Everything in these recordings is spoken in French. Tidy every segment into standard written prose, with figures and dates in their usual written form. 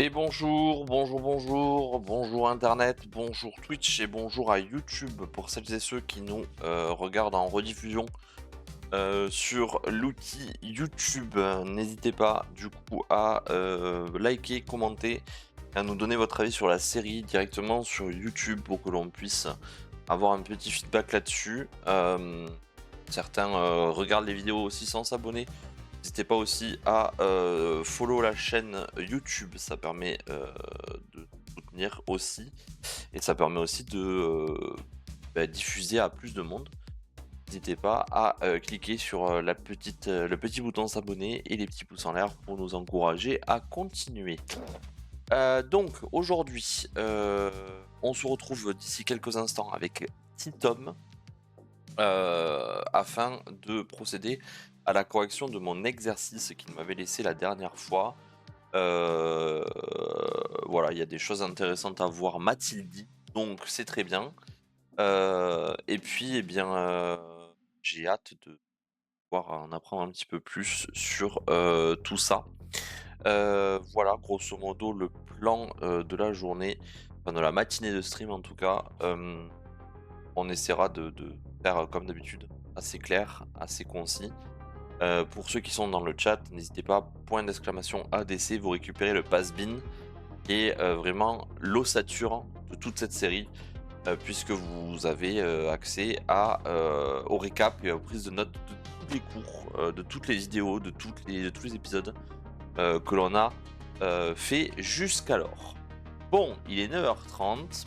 Et bonjour Internet, bonjour Twitch et bonjour à YouTube pour celles et ceux qui nous regardent en rediffusion sur l'outil YouTube. N'hésitez pas du coup à liker, commenter, à nous donner votre avis sur la série directement sur YouTube pour que l'on puisse avoir un petit feedback là-dessus. Certains regardent les vidéos aussi sans s'abonner. N'hésitez pas aussi à follow la chaîne YouTube, ça permet de soutenir aussi et ça permet aussi de diffuser à plus de monde. N'hésitez pas à cliquer sur le petit bouton s'abonner et les petits pouces en l'air pour nous encourager à continuer. Donc aujourd'hui, on se retrouve d'ici quelques instants avec Tom afin de procéder à la correction de mon exercice qu'il m'avait laissé la dernière fois. Heu, voilà, il y a des choses intéressantes à voir, m'a-t-il dit, donc c'est très bien. Et puis, eh bien, j'ai hâte de pouvoir en apprendre un petit peu plus sur, tout ça. Voilà, grosso modo, le plan, de la journée, enfin de la matinée de stream en tout cas. On essaiera de faire, comme d'habitude, assez clair, assez concis. Pour ceux qui sont dans le chat, n'hésitez pas, point d'exclamation ADC, vous récupérez le pass-bin qui est vraiment l'ossature de toute cette série, puisque vous avez accès au récap et aux prises de notes de tous les cours, de toutes les vidéos, de tous les épisodes que l'on a fait jusqu'alors. Bon, il est 9h30.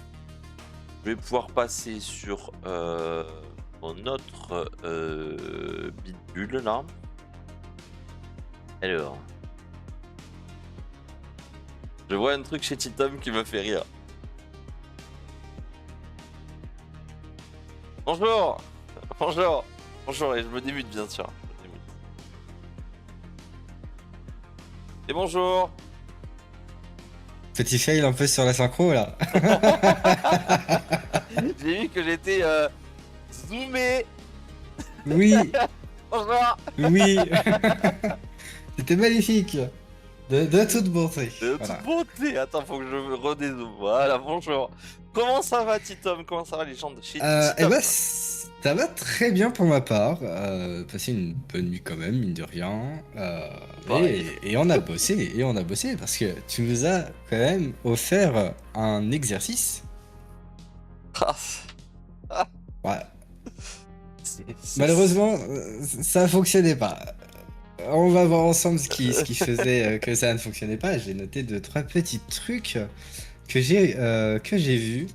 Je vais pouvoir passer sur mon autre bidule là. Alors, je vois un truc chez Titom qui me fait rire. Bonjour. Bonjour. Bonjour, et je me débute bien sûr. Je me débute. Et bonjour. Petit fail un peu sur la synchro là. J'ai vu que j'étais zoomé. Oui, Bonjour. oui. C'était magnifique. De toute beauté. De Voilà. toute beauté. Attends, faut que je me redézoome. Voilà, bonjour. Comment ça va, Titom? Comment ça va, les gens de chez Eh Titom? ben, ça va très bien pour ma part. Passé une bonne nuit quand même, mine de rien. Pareil. Et on a bossé, parce que tu nous as quand même offert un exercice. Ah, ah, Ouais. c'est- Malheureusement, ça fonctionnait pas. On va voir ensemble ce qui faisait que ça ne fonctionnait pas. J'ai noté deux, trois petits trucs que j'ai vus.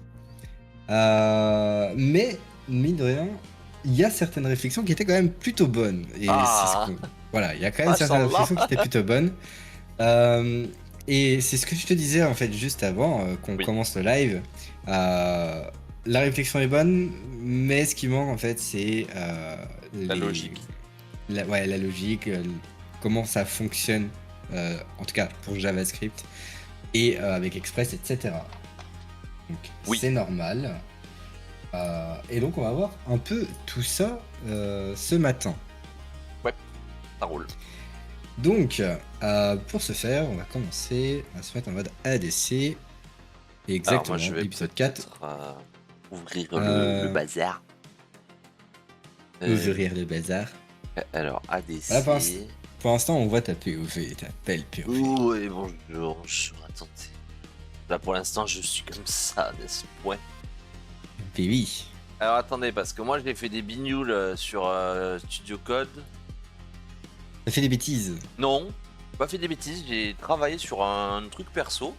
Mais, mine de rien, il y a certaines réflexions qui étaient quand même plutôt bonnes. Et c'est ce ah, qu'on. Voilà, il y a quand même certaines machallah. réflexions qui étaient plutôt bonnes. Euh, et c'est ce que je te disais en fait juste avant qu'on Oui, commence le live. Euh, la réflexion est bonne, mais ce qui manque en fait, c'est la les logique. ouais, la logique, comment ça fonctionne, en tout cas pour JavaScript, et avec Express, etc. Donc Oui, c'est normal. Et donc on va voir un peu tout ça ce matin. ouais, ça roule. Donc pour ce faire, on va commencer à se mettre en mode ADC. Alors moi je Exactement, vais épisode 4. peut-être ouvrir le Euh, bazar. Euh, Ouvrir le bazar. alors Voilà, ADC. pour l'instant, on voit ta POV, ta belle POV. Oui, bonjour, attendez. Là pour l'instant je suis comme ça, n'est-ce point? Baby. Alors attendez, parce que moi j'ai fait des bignoules sur Studio Code. Ça fait des bêtises. Non, j'ai pas fait des bêtises, j'ai travaillé sur un truc perso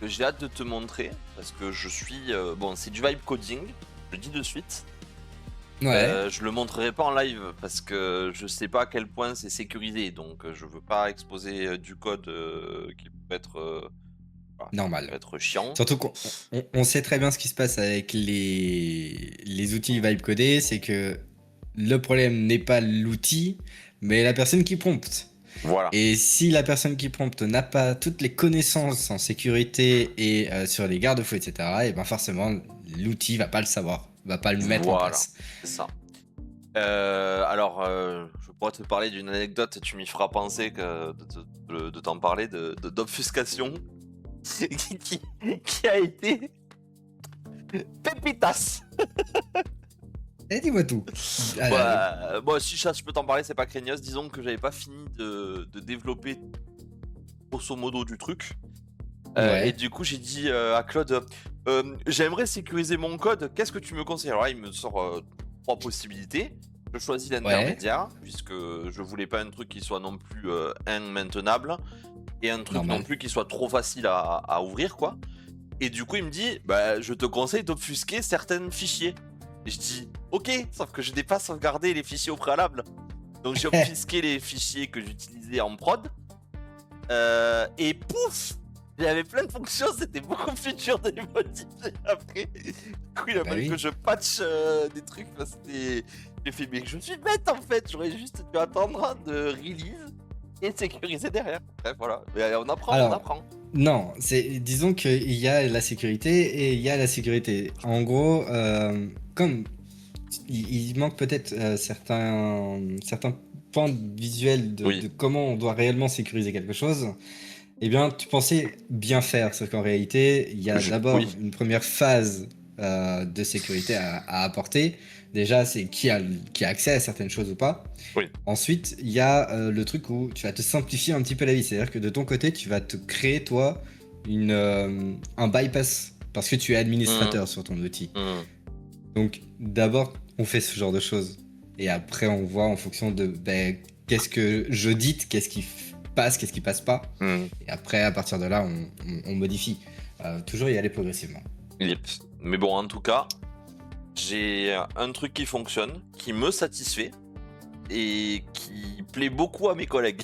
que j'ai hâte de te montrer. Parce que je suis... bon, c'est du vibe coding, je le dis de suite. Ouais. Je le montrerai pas en live parce que je sais pas à quel point c'est sécurisé, donc je veux pas exposer du code qui peut être, voilà, qui peut Normal. être chiant. Surtout qu'on sait très bien ce qui se passe avec les outils vibe codés, c'est que le problème n'est pas l'outil, mais la personne qui prompte. Voilà, Et si la personne qui prompte n'a pas toutes les connaissances en sécurité et sur les garde-fous, etc., et ben forcément, l'outil va pas le savoir, va pas le mettre en voilà, place. c'est ça. Alors, je pourrais te parler d'une anecdote, tu m'y feras penser que de t'en parler, d'obfuscation. qui a été pépitas. Eh, dis-moi tout. Ah, Bon, si je peux t'en parler, c'est pas craignos. Disons que j'avais pas fini de développer grosso modo du truc. Et ouais, du coup, j'ai dit à Claude, j'aimerais sécuriser mon code, qu'est-ce que tu me conseilles? Alors là, il me sort 3 possibilités. Je choisis ouais, l'intermédiaire, puisque je voulais pas un truc qui soit non plus maintenable, et un truc non normal. plus qui soit trop facile à ouvrir, quoi. Et du coup, il me dit, bah, je te conseille d'obfusquer certains fichiers. Et je dis, ok, sauf que je n'ai pas sauvegardé les fichiers au préalable. Donc j'ai obfusqué les fichiers que j'utilisais en prod. Et pouf, j'avais plein de fonctions, c'était beaucoup plus dur de les modifier après. Du coup, il a Bah fallu oui. que je patch des trucs. J'ai fait, mais je suis bête en fait, j'aurais juste dû attendre de release et sécuriser derrière. Bref, voilà. Mais on apprend, on Alors, apprend. non, disons qu'il y a la sécurité et il y a la sécurité. En gros, comme il manque peut-être certains points visuels de Oui, comment on doit réellement sécuriser quelque chose, eh bien, tu pensais bien faire, sauf qu'en réalité, il y a d'abord oui. une première phase de sécurité à apporter. Déjà, c'est qui a accès à certaines choses ou pas. Oui. Ensuite, il y a le truc où tu vas te simplifier un petit peu la vie. C'est-à-dire que de ton côté, tu vas te créer, toi, un bypass parce que tu es Mmh, administrateur sur ton outil. mmh, Donc, d'abord, on fait ce genre de choses. Et après, on voit en fonction de ben, qu'est-ce que j'audite, qu'est-ce qui passe, qu'est-ce qui passe pas. mmh. Et après, à partir de là, on modifie. Toujours y aller progressivement. Yep. Mais bon, en tout cas, j'ai un truc qui fonctionne, qui me satisfait et qui plaît beaucoup à mes collègues.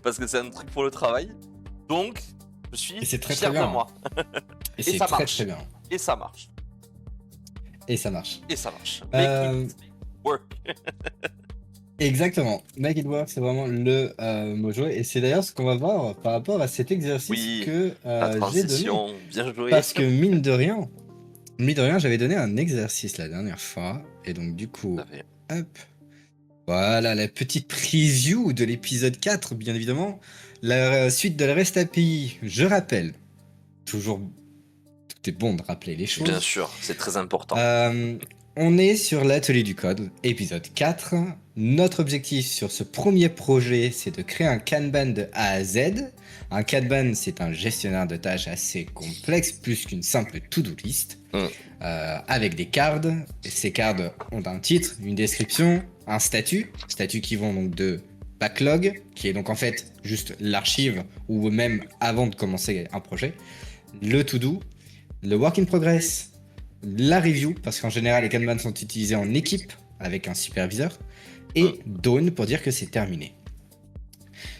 Parce que c'est un truc pour le travail. Donc, je Et suis c'est très très fier de bien. moi. Et Et c'est ça très marche. très bien. Et ça marche. Et ça marche. Et ça marche. Make Euh, it work. exactement. Make it work, c'est vraiment le mojo. Et c'est d'ailleurs ce qu'on va voir par rapport à cet exercice Oui, que la j'ai donné. transition, bien joué. Parce que mine de rien, j'avais donné un exercice la dernière fois. Et donc, du coup, Tout à fait. hop. Voilà, la petite preview de l'épisode 4, bien évidemment. La suite de la REST API, je rappelle, toujours, tout est bon de rappeler les Bien choses. sûr, c'est très important. On est sur l'atelier du code, épisode 4. Notre objectif sur ce premier projet, c'est de créer un Kanban de A à Z. Un Kanban, c'est un gestionnaire de tâches assez complexe, plus qu'une simple to-do list, Mm. avec des cards. Ces cards ont un titre, une description, un statut qui vont donc de backlog, qui est donc en fait juste l'archive, ou même avant de commencer un projet, le to-do, le work in progress, la review, parce qu'en général les Kanban sont utilisés en équipe avec un superviseur, et done pour dire que c'est terminé.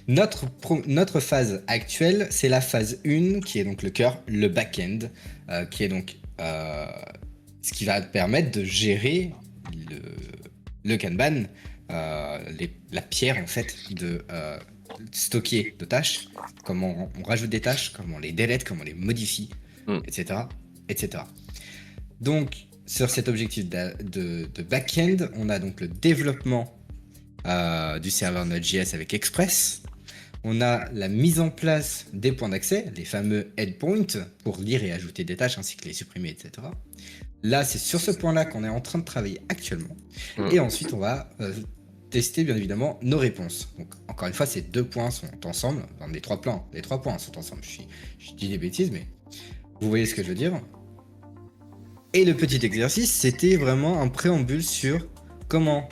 Notre phase actuelle, c'est la phase 1, qui est donc le cœur, le back-end, qui est donc ce qui va permettre de gérer le Kanban, la pierre en fait de stocker de tâches, comment on rajoute des tâches, comment on les délète, comment on les modifie, etc., etc. Donc, sur cet objectif de back-end, on a donc le développement du serveur Node.js avec Express. On a la mise en place des points d'accès, les fameux endpoints, pour lire et ajouter des tâches ainsi que les supprimer, etc. Là, c'est sur ce point-là qu'on est en train de travailler actuellement. Et ensuite, on va tester bien évidemment nos réponses. Donc, encore une fois, ces deux points sont ensemble. Enfin, les trois points sont ensemble. Je dis des bêtises, mais vous voyez ce que je veux dire. Et le petit exercice, c'était vraiment un préambule sur comment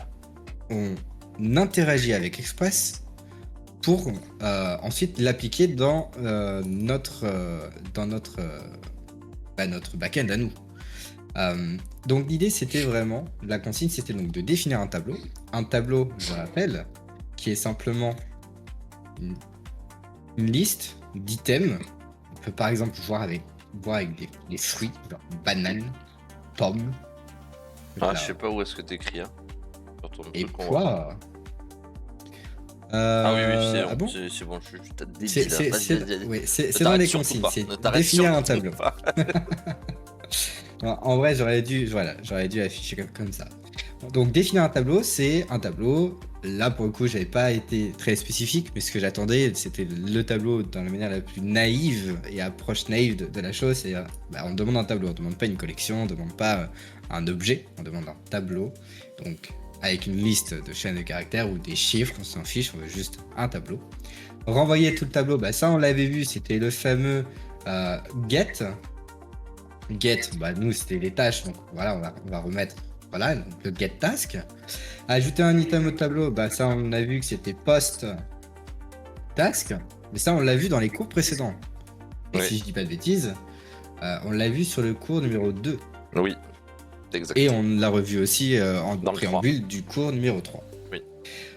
on interagit avec Express pour ensuite l'appliquer dans notre back-end à nous. Donc l'idée c'était vraiment, la consigne c'était donc de définir un tableau. Un tableau, je rappelle, qui est simplement une liste d'items. On peut par exemple voir avec des fruits, genre bananes, pommes. Ah, je sais pas où est-ce que t'écris, hein. Sur ton Et truc, on va- poires. Ah oui, oui, c'est Ah bon, bon, c'est bon, je suis peut-être débile. Hein. Vas-y, vas-y, vas-y. ouais, Ne c'est dans t'arrête les surtout consignes, pas. c'est Ne t'arrête définir un surtout tableau. pas. En vrai, j'aurais dû afficher comme ça. Donc définir un tableau, c'est un tableau là, pour le coup, j'avais pas été très spécifique, mais ce que j'attendais, c'était le tableau dans la manière la plus naïve et approche naïve de la chose. C'est, on demande un tableau, on demande pas une collection, on demande pas un objet, on demande un tableau. Donc, avec une liste de chaînes de caractères ou des chiffres, on s'en fiche, on veut juste un tableau. Renvoyer tout le tableau, ça, on l'avait vu, c'était le fameux get. Get, nous, c'était les tâches, donc voilà, on va remettre voilà, donc le get task. Ajouter un item au tableau, ça on a vu que c'était post task, mais ça on l'a vu dans les cours précédents. Et Oui. si je dis pas de bêtises, on l'a vu sur le cours numéro 2. Oui, exact. Et on l'a revu aussi en Dans le préambule du cours numéro 3. Oui.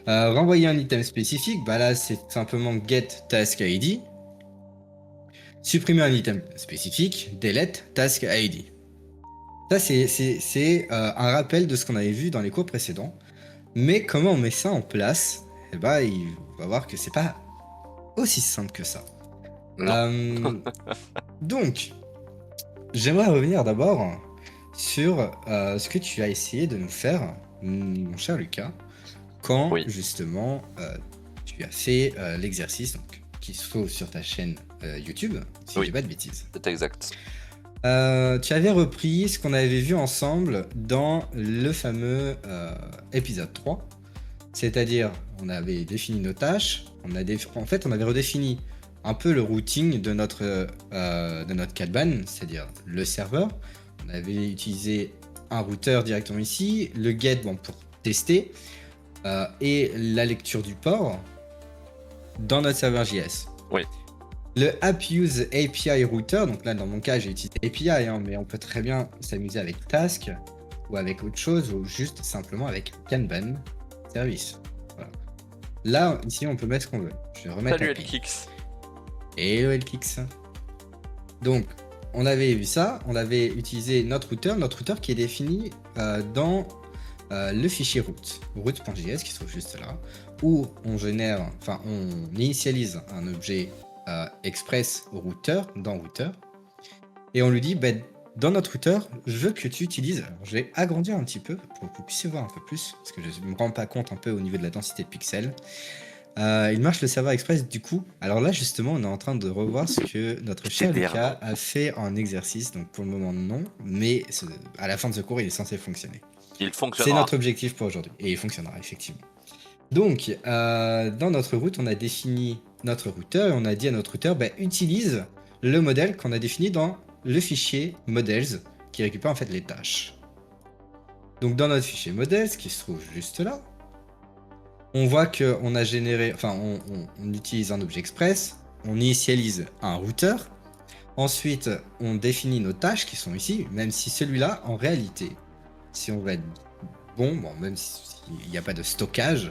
Renvoyer un item spécifique, là c'est simplement get task ID. Supprimer un item spécifique, delete task ID. Ça c'est un rappel de ce qu'on avait vu dans les cours précédents. Mais comment on met ça en place? Il va voir que c'est pas aussi simple que ça. Donc, j'aimerais revenir d'abord sur ce que tu as essayé de nous faire, mon cher Lucas, quand justement tu as fait l'exercice donc, qui se trouve sur ta chaîne YouTube, si je dis pas de bêtises. C'est exact. Tu avais repris ce qu'on avait vu ensemble dans le fameux épisode 3. C'est-à-dire, on avait défini nos tâches, on avait redéfini un peu le routing de notre Kanban, c'est-à-dire le serveur. On avait utilisé un routeur directement ici, le get pour tester, et la lecture du port dans notre serveur JS. Oui. Le app use API router, donc là dans mon cas j'ai utilisé API, mais on peut très bien s'amuser avec Task ou avec autre chose ou juste simplement avec Kanban service. Voilà. Là ici on peut mettre ce qu'on veut. Je vais remettre. Salut Elkix. Hello Elkix. Donc on avait vu ça, on avait utilisé notre routeur qui est défini dans le fichier route.js qui se trouve juste là, où on initialise un objet express au routeur, dans routeur, et on lui dit dans notre routeur, je veux que tu utilises, alors je vais agrandir un petit peu pour que vous puissiez voir un peu plus, parce que je ne me rends pas compte un peu au niveau de la densité de pixels. Il marche le serveur express du coup. Alors là justement on est en train de revoir ce que notre cher Lucas a fait en exercice, donc pour le moment non, mais à la fin de ce cours il est censé fonctionner. Il fonctionnera. C'est notre objectif pour aujourd'hui, et il fonctionnera effectivement. Donc dans notre route on a défini notre routeur et on a dit à notre routeur utilise le modèle qu'on a défini dans le fichier models qui récupère en fait les tâches. Donc dans notre fichier models qui se trouve juste là, on voit qu'on a généré, on utilise un objet express, on initialise un routeur, ensuite on définit nos tâches qui sont ici, même si celui-là en réalité, si on veut être bon, même s'il n'y a pas de stockage,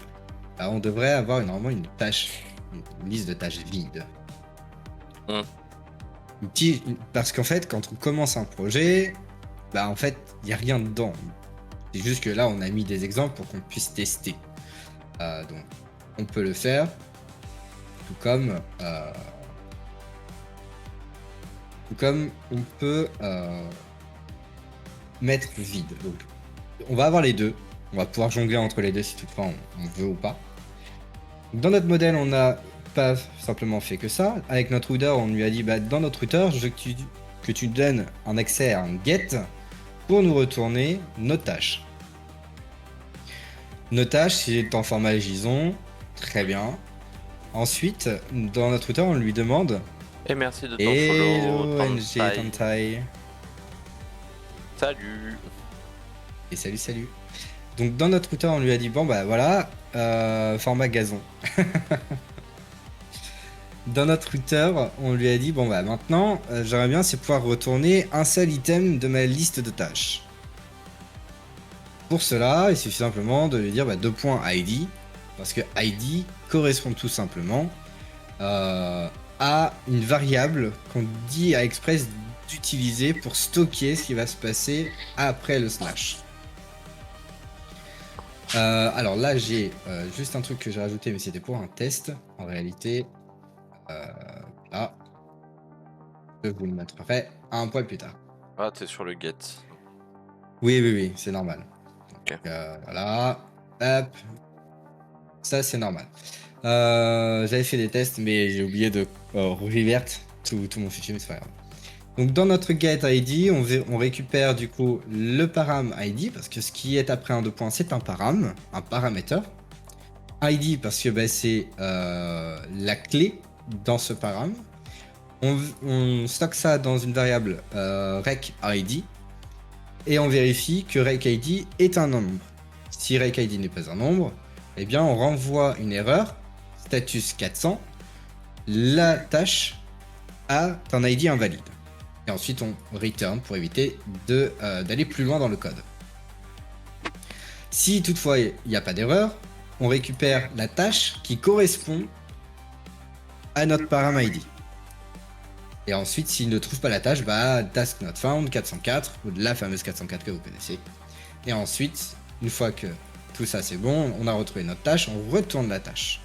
on devrait avoir normalement une liste de tâches vides. Parce qu'en fait, quand on commence un projet, en fait, il n'y a rien dedans. C'est juste que là, on a mis des exemples pour qu'on puisse tester. Donc, on peut le faire, tout comme on peut mettre vide. Donc, on va avoir les deux. On va pouvoir jongler entre les deux si toutefois on veut ou pas. Dans notre modèle, on n'a pas simplement fait que ça. Avec notre router, on lui a dit dans notre router, je veux que tu donnes un accès à un get pour nous retourner nos tâches. Nos tâches, c'est en format JSON, très bien. Ensuite, dans notre router, on lui demande. Et merci de ton follow, Tantai. Salut. Et salut. Donc dans notre routeur, on lui a dit voilà, format gazon. Dans notre routeur, on lui a dit maintenant, j'aimerais bien pouvoir retourner un seul item de ma liste de tâches. Pour cela, il suffit simplement de lui dire $id, parce que ID correspond tout simplement à une variable qu'on dit à Express d'utiliser pour stocker ce qui va se passer après le slash. Alors là, j'ai juste un truc que j'ai rajouté, mais c'était pour un test. En réalité, là, je vous le mettrai un poil plus tard. Ah, t'es sur le get. Oui, c'est normal. Okay. Donc, voilà, hop. Ça, c'est normal. J'avais fait des tests, mais j'ai oublié de revert tout mon fichier, mais c'est pas grave. Donc dans notre get ID, on récupère du coup le param ID, parce que ce qui est après un 2 points, c'est un param, un parameter. ID, parce que bah, c'est la clé dans ce param. On stocke ça dans une variable rec ID, et on vérifie que rec ID est un nombre. Si rec ID n'est pas un nombre, eh bien on renvoie une erreur, status 400, la tâche a un ID invalide. Et ensuite on return pour éviter d'aller plus loin dans le code. Si toutefois il n'y a pas d'erreur, on récupère la tâche qui correspond à notre param ID. Et ensuite, s'il ne trouve pas la tâche, bah task not found 404, ou de la fameuse 404 que vous connaissez. Et ensuite, une fois que tout ça c'est bon, on a retrouvé notre tâche, on retourne la tâche.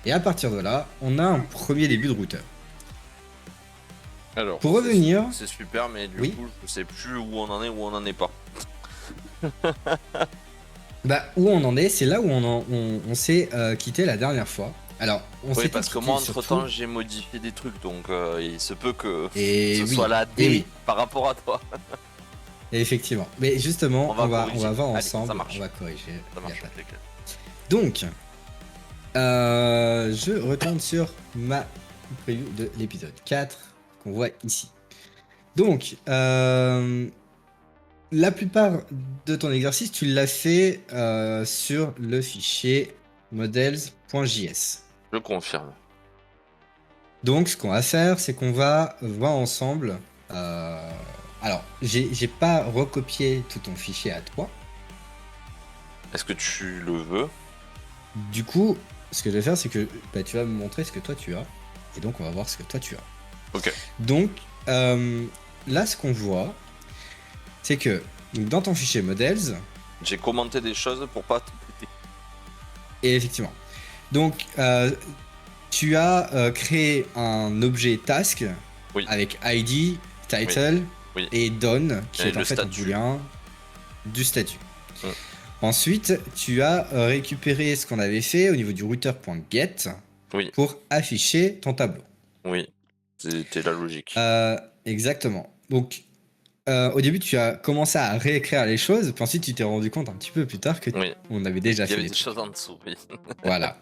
Et à partir de là, on a un premier début de routeur. Alors, pour revenir... C'est super, mais du oui. coup, je sais plus où on en est, où on en est pas. Bah, où on en est, c'est là où on s'est quitté la dernière fois. Alors, on s'est parce que moi, entre-temps, j'ai modifié des trucs, donc il se peut que ce soit la D par rapport à toi. Et effectivement. Mais justement, on va voir ensemble. Ça marche. On va corriger. Ça marche. Donc, je retourne sur ma preview de l'épisode 4 qu'on voit ici. Donc, la plupart de ton exercice, tu l'as fait sur le fichier models.js. Je confirme. Donc, ce qu'on va faire, c'est qu'on va voir ensemble. Alors, j'ai pas recopié tout ton fichier à toi. Est-ce que tu le veux? Du coup, ce que je vais faire, c'est que bah, tu vas me montrer ce que toi tu as. Et donc, on va voir ce que toi tu as. Ok. Donc, là, ce qu'on voit, c'est que donc, dans ton fichier models... J'ai commenté des choses pour pas te péter. Et effectivement. Donc, tu as créé un objet task avec ID, title et done, qui est en fait un booléen du statut. Ensuite, tu as récupéré ce qu'on avait fait au niveau du router.get pour afficher ton tableau. Oui, c'était la logique. Exactement. Donc, au début, tu as commencé à réécrire les choses, puis ensuite, tu t'es rendu compte un petit peu plus tard que on avait déjà fait. Il y avait des choses en dessous, oui. Voilà.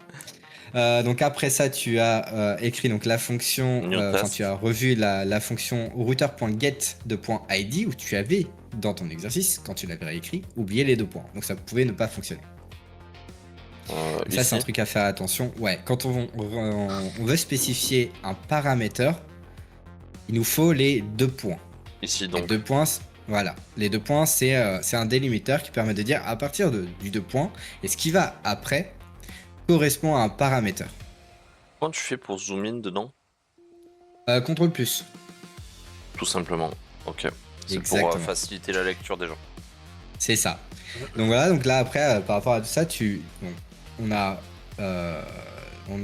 Donc après ça, tu as écrit donc la fonction, tu as revu la fonction router.get de .id où tu avais dans ton exercice, quand tu l'avais réécrit, oublié les 2 points. Donc ça pouvait ne pas fonctionner. Ça, c'est un truc à faire attention. Ouais, quand on veut spécifier un paramètre, il nous faut les 2 points. Ici donc. Les 2 points, voilà. Les 2 points, c'est un délimitateur qui permet de dire à partir du 2 points, et ce qui va après correspond à un paramètre. Comment tu fais pour zoom in dedans? Contrôle plus. Tout simplement. Ok. C'est pour faciliter la lecture des gens. C'est ça. Donc voilà, donc là après, par rapport à tout ça, on a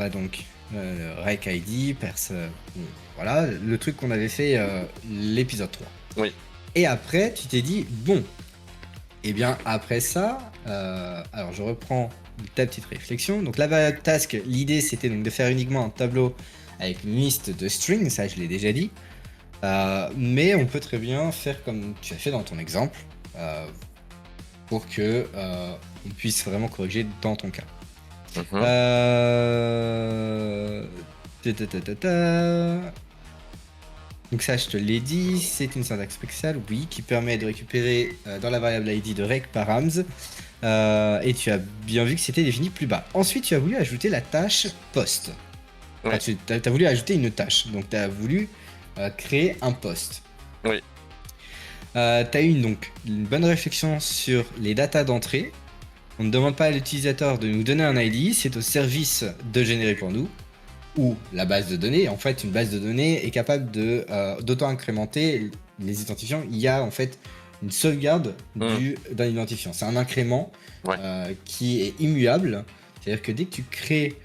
donc rec ID, voilà, le truc qu'on avait fait l'épisode 3. Oui. Et après, tu t'es dit, bon, et bien après ça, alors je reprends ta petite réflexion. Donc la variable task, l'idée c'était donc de faire uniquement un tableau avec une liste de strings, ça je l'ai déjà dit. Mais on peut très bien faire comme tu as fait dans ton exemple, pour que on puisse vraiment corriger dans ton cas. Donc ça je te l'ai dit, c'est une syntaxe spéciale, oui, qui permet de récupérer dans la variable ID de rec params. Et tu as bien vu que c'était défini plus bas. Ensuite, tu as voulu ajouter la tâche post. Tu as voulu ajouter une tâche. Donc, tu as voulu créer un post. Oui. Tu as eu donc une bonne réflexion sur les datas d'entrée. On ne demande pas à l'utilisateur de nous donner un ID, c'est au service de générer pour nous. Ou la base de données. En fait, une base de données est capable d'auto-incrémenter les identifiants. Il y a en fait une sauvegarde d'un identifiant. C'est un incrément qui est immuable. C'est-à-dire que dès que tu crées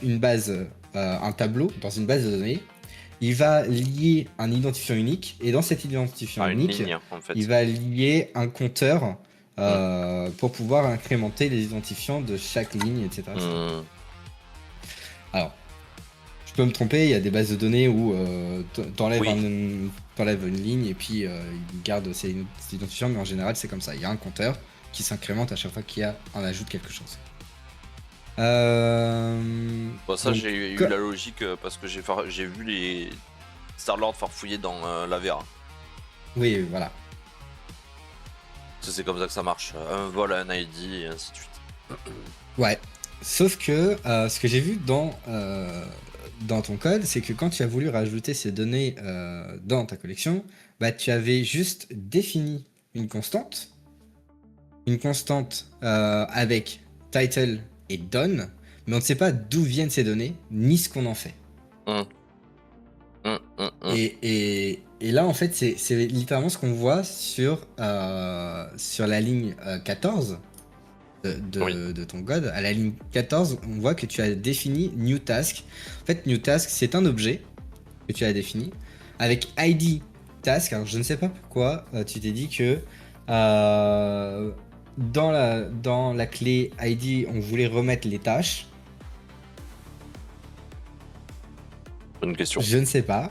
une base, un tableau dans une base de données, il va lier un identifiant unique. Et dans cet identifiant unique, ligne, en fait. il va lier un compteur pour pouvoir incrémenter les identifiants de chaque ligne, etc. Alors, je peux me tromper, il y a des bases de données où t'enlèves une ligne et puis il garde ses identifiants, mais en général c'est comme ça. Il y a un compteur qui s'incrémente à chaque fois qu'il y a un ajout de quelque chose. Bon, ça, j'ai eu la logique parce que j'ai vu les Star-Lord farfouiller dans la Vera. Oui, voilà. C'est comme ça que ça marche. Un vol, un ID et ainsi de suite. Ouais. Sauf que ce que j'ai vu dans ton code, c'est que quand tu as voulu rajouter ces données dans ta collection, bah, tu avais juste défini une constante avec title et done, mais on ne sait pas d'où viennent ces données, ni ce qu'on en fait. Et là, en fait, c'est littéralement ce qu'on voit sur la ligne 14 de ton code. À la ligne 14, on voit que tu as défini new task. En fait, new task, c'est un objet que tu as défini avec ID task. Alors, je ne sais pas pourquoi tu t'es dit que dans la clé ID, on voulait remettre les tâches. Bonne question. Je ne sais pas.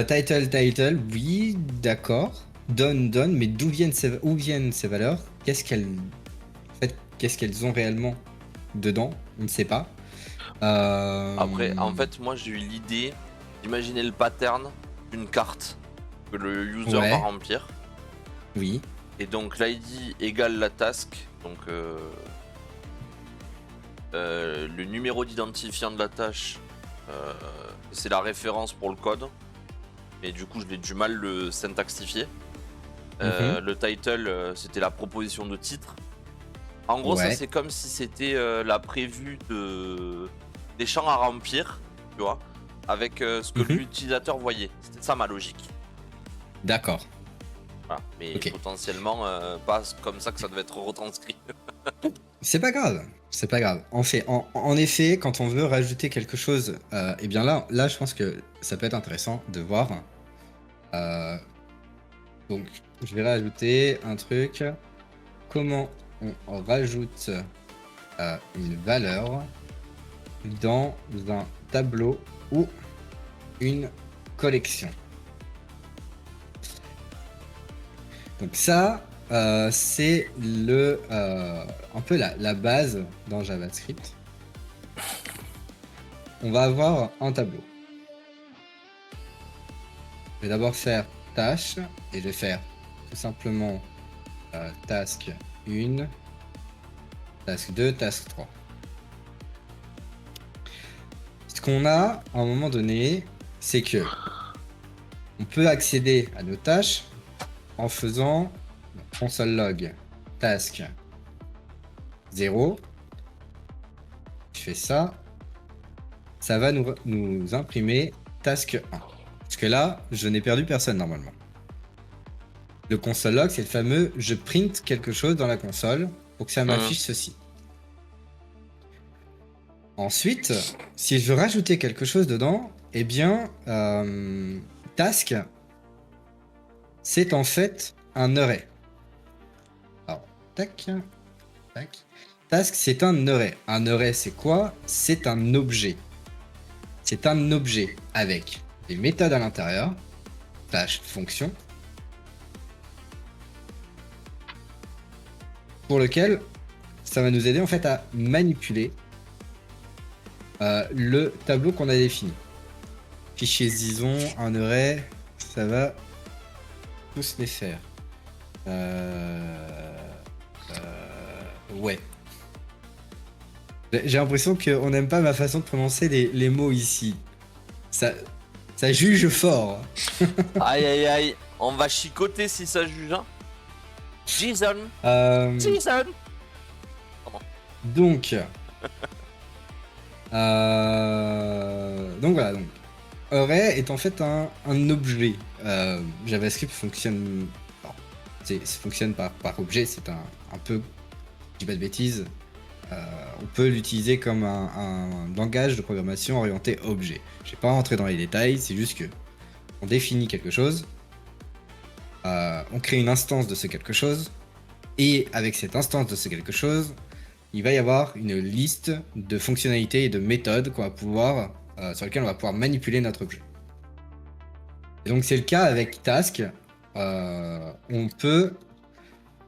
Title, oui, d'accord. Done, mais où viennent ces valeurs? Qu'est-ce qu'elles ont réellement dedans? On ne sait pas. Après, en fait, moi j'ai eu l'idée d'imaginer le pattern d'une carte que le user va remplir. Oui. Et donc l'ID égale la task, donc le numéro d'identifiant de la tâche, c'est la référence pour le code. Et du coup, je l'ai du mal le syntaxifier. Le title, c'était la proposition de titre. En gros, ça c'est comme si c'était la prévue des champs à remplir, tu vois, avec ce que l'utilisateur voyait. C'était ça ma logique. D'accord. Voilà. Mais potentiellement, pas comme ça que ça devait être retranscrit. C'est pas grave. C'est pas grave. En effet, quand on veut rajouter quelque chose, eh bien là, je pense que ça peut être intéressant de voir. Donc, je vais rajouter un truc. Comment on rajoute une valeur dans un tableau ou une collection. Donc ça, c'est un peu la base dans JavaScript. On va avoir un tableau. Je vais d'abord faire tâche et je vais faire tout simplement task 1, task 2, task 3. Ce qu'on a à un moment donné, c'est que on peut accéder à nos tâches en faisant console log task 0. Je fais ça. Ça va nous imprimer task 1. Parce que là, je n'ai perdu personne normalement. Le console log, c'est le fameux je print quelque chose dans la console pour que ça m'affiche ceci. Ensuite, si je veux rajouter quelque chose dedans, eh bien, task, c'est en fait un array. Alors, tac. Task, c'est un array. Un array, c'est quoi? C'est un objet. C'est un objet avec des méthodes à l'intérieur, slash fonction, pour lequel ça va nous aider en fait à manipuler le tableau qu'on a défini. Fichier Zison, un array, ça va tous les faire. Ouais. J'ai l'impression qu'on n'aime pas ma façon de prononcer les mots ici. Ça juge fort. Aïe aïe aïe, on va chicoter si ça juge. Hein. Jason. Jason. Donc voilà. Donc, array est en fait un objet. JavaScript fonctionne. Fonctionne par objet. C'est un peu. Je dis pas de bêtises. On peut l'utiliser comme un langage de programmation orienté objet. Je vais pas rentrer dans les détails, c'est juste que on définit quelque chose, on crée une instance de ce quelque chose, Et avec cette instance de ce quelque chose, il va y avoir une liste de fonctionnalités et de méthodes qu'on va pouvoir, sur lesquelles on va pouvoir manipuler notre objet. Et donc c'est le cas avec task. On peut,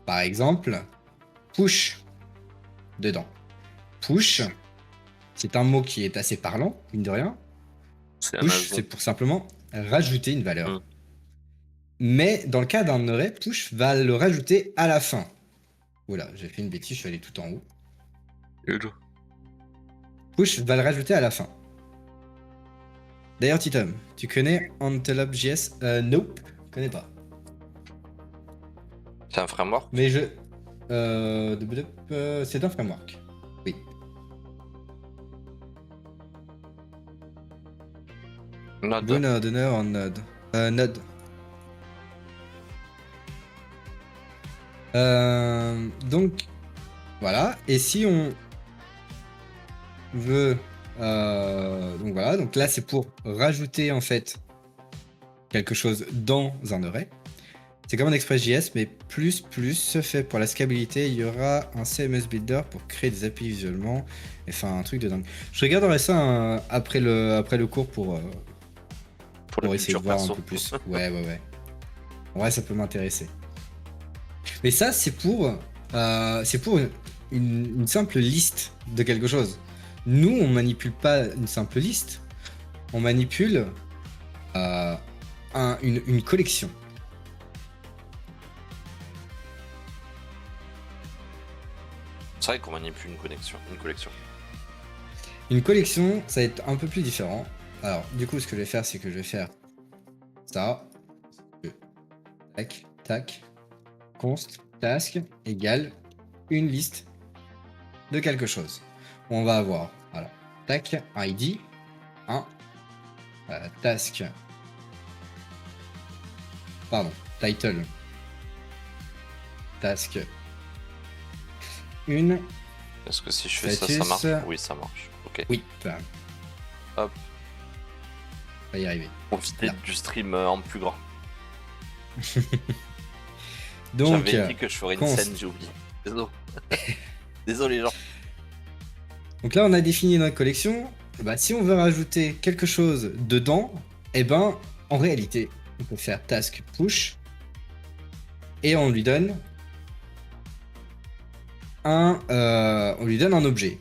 par exemple, push dedans. Push, c'est un mot qui est assez parlant, mine de rien. C'est un Push, ajout. c'est pour simplement rajouter une valeur. Mm. Mais dans le cas d'un array, push va le rajouter à la fin. Oula, j'ai fait une bêtise, je suis allé tout en haut. Push va le rajouter à la fin. D'ailleurs, Titom, tu connais Antelope.js? Nope, je connais pas. C'est un framework. Mais je... c'est un framework. Oui. Node. Blue Node, en Node. Node. Donc, voilà. Et si on veut... donc voilà, donc là c'est pour rajouter en fait quelque chose dans un array. C'est comme un Express.js, mais plus fait pour la scalabilité. Il y aura un CMS Builder pour créer des API visuellement. Enfin, un truc de dingue. Je regarderai ça après le cours pour la essayer de culture voir perso. un peu plus. Ouais. En vrai, ça peut m'intéresser. Mais ça, c'est pour une simple liste de quelque chose. Nous, on manipule pas une simple liste. On manipule une collection. C'est vrai qu'on manipule une collection. Une collection, ça va être un peu plus différent. Alors, du coup, ce que je vais faire, c'est que je vais faire ça. Tac, tac. Const, task, égale une liste de quelque chose. On va avoir, alors, tac, ID, 1, task, pardon, title, task, 1. Est-ce que si je fais ça, ça Status. marche? Oui, ça marche. Ok. Oui, bam. Hop. On va y arriver. Profiter Là. du stream en plus grand. Donc, J'avais dit que je ferais une const. scène, j'ai oublié. Désolé. Désolé, gens. Donc là, on a défini notre collection. Bah, si on veut rajouter quelque chose dedans, eh ben, en réalité, on peut faire task push et on lui donne on lui donne un objet.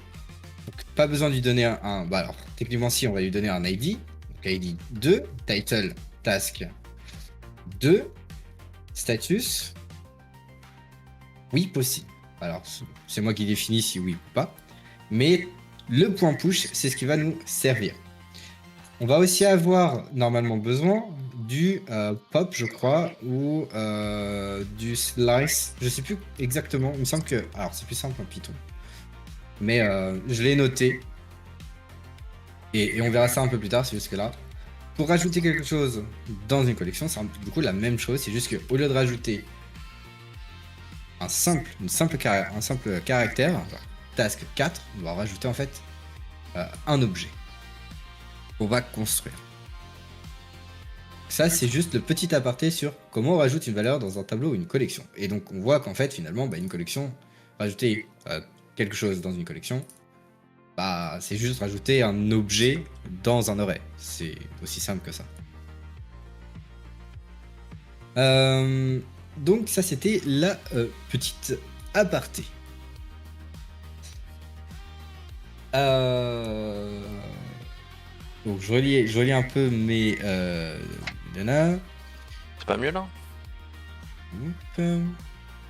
Donc, pas besoin de lui donner bah alors, techniquement, si, on va lui donner un ID. Donc, ID 2, title, task 2, status, oui, possible. Alors, c'est moi qui définis si oui ou pas. Mais le point push, c'est ce qui va nous servir. On va aussi avoir normalement besoin du pop, je crois, ou du slice. Je sais plus exactement. Il me semble que... Alors, c'est plus simple en Python. Mais je l'ai noté. Et on verra ça un peu plus tard, c'est juste que là. Pour rajouter quelque chose dans une collection, c'est du coup la même chose. C'est juste qu'au lieu de rajouter un simple caractère, genre task 4, on va rajouter en fait un objet qu'on va construire. Ça, c'est juste le petit aparté sur comment on rajoute une valeur dans un tableau ou une collection. Et donc, on voit qu'en fait, finalement, une collection, rajouter quelque chose dans une collection, bah, c'est juste rajouter un objet dans un array. C'est aussi simple que ça. Donc, ça, c'était la petite aparté. Donc, je relis un peu mes... C'est pas mieux là?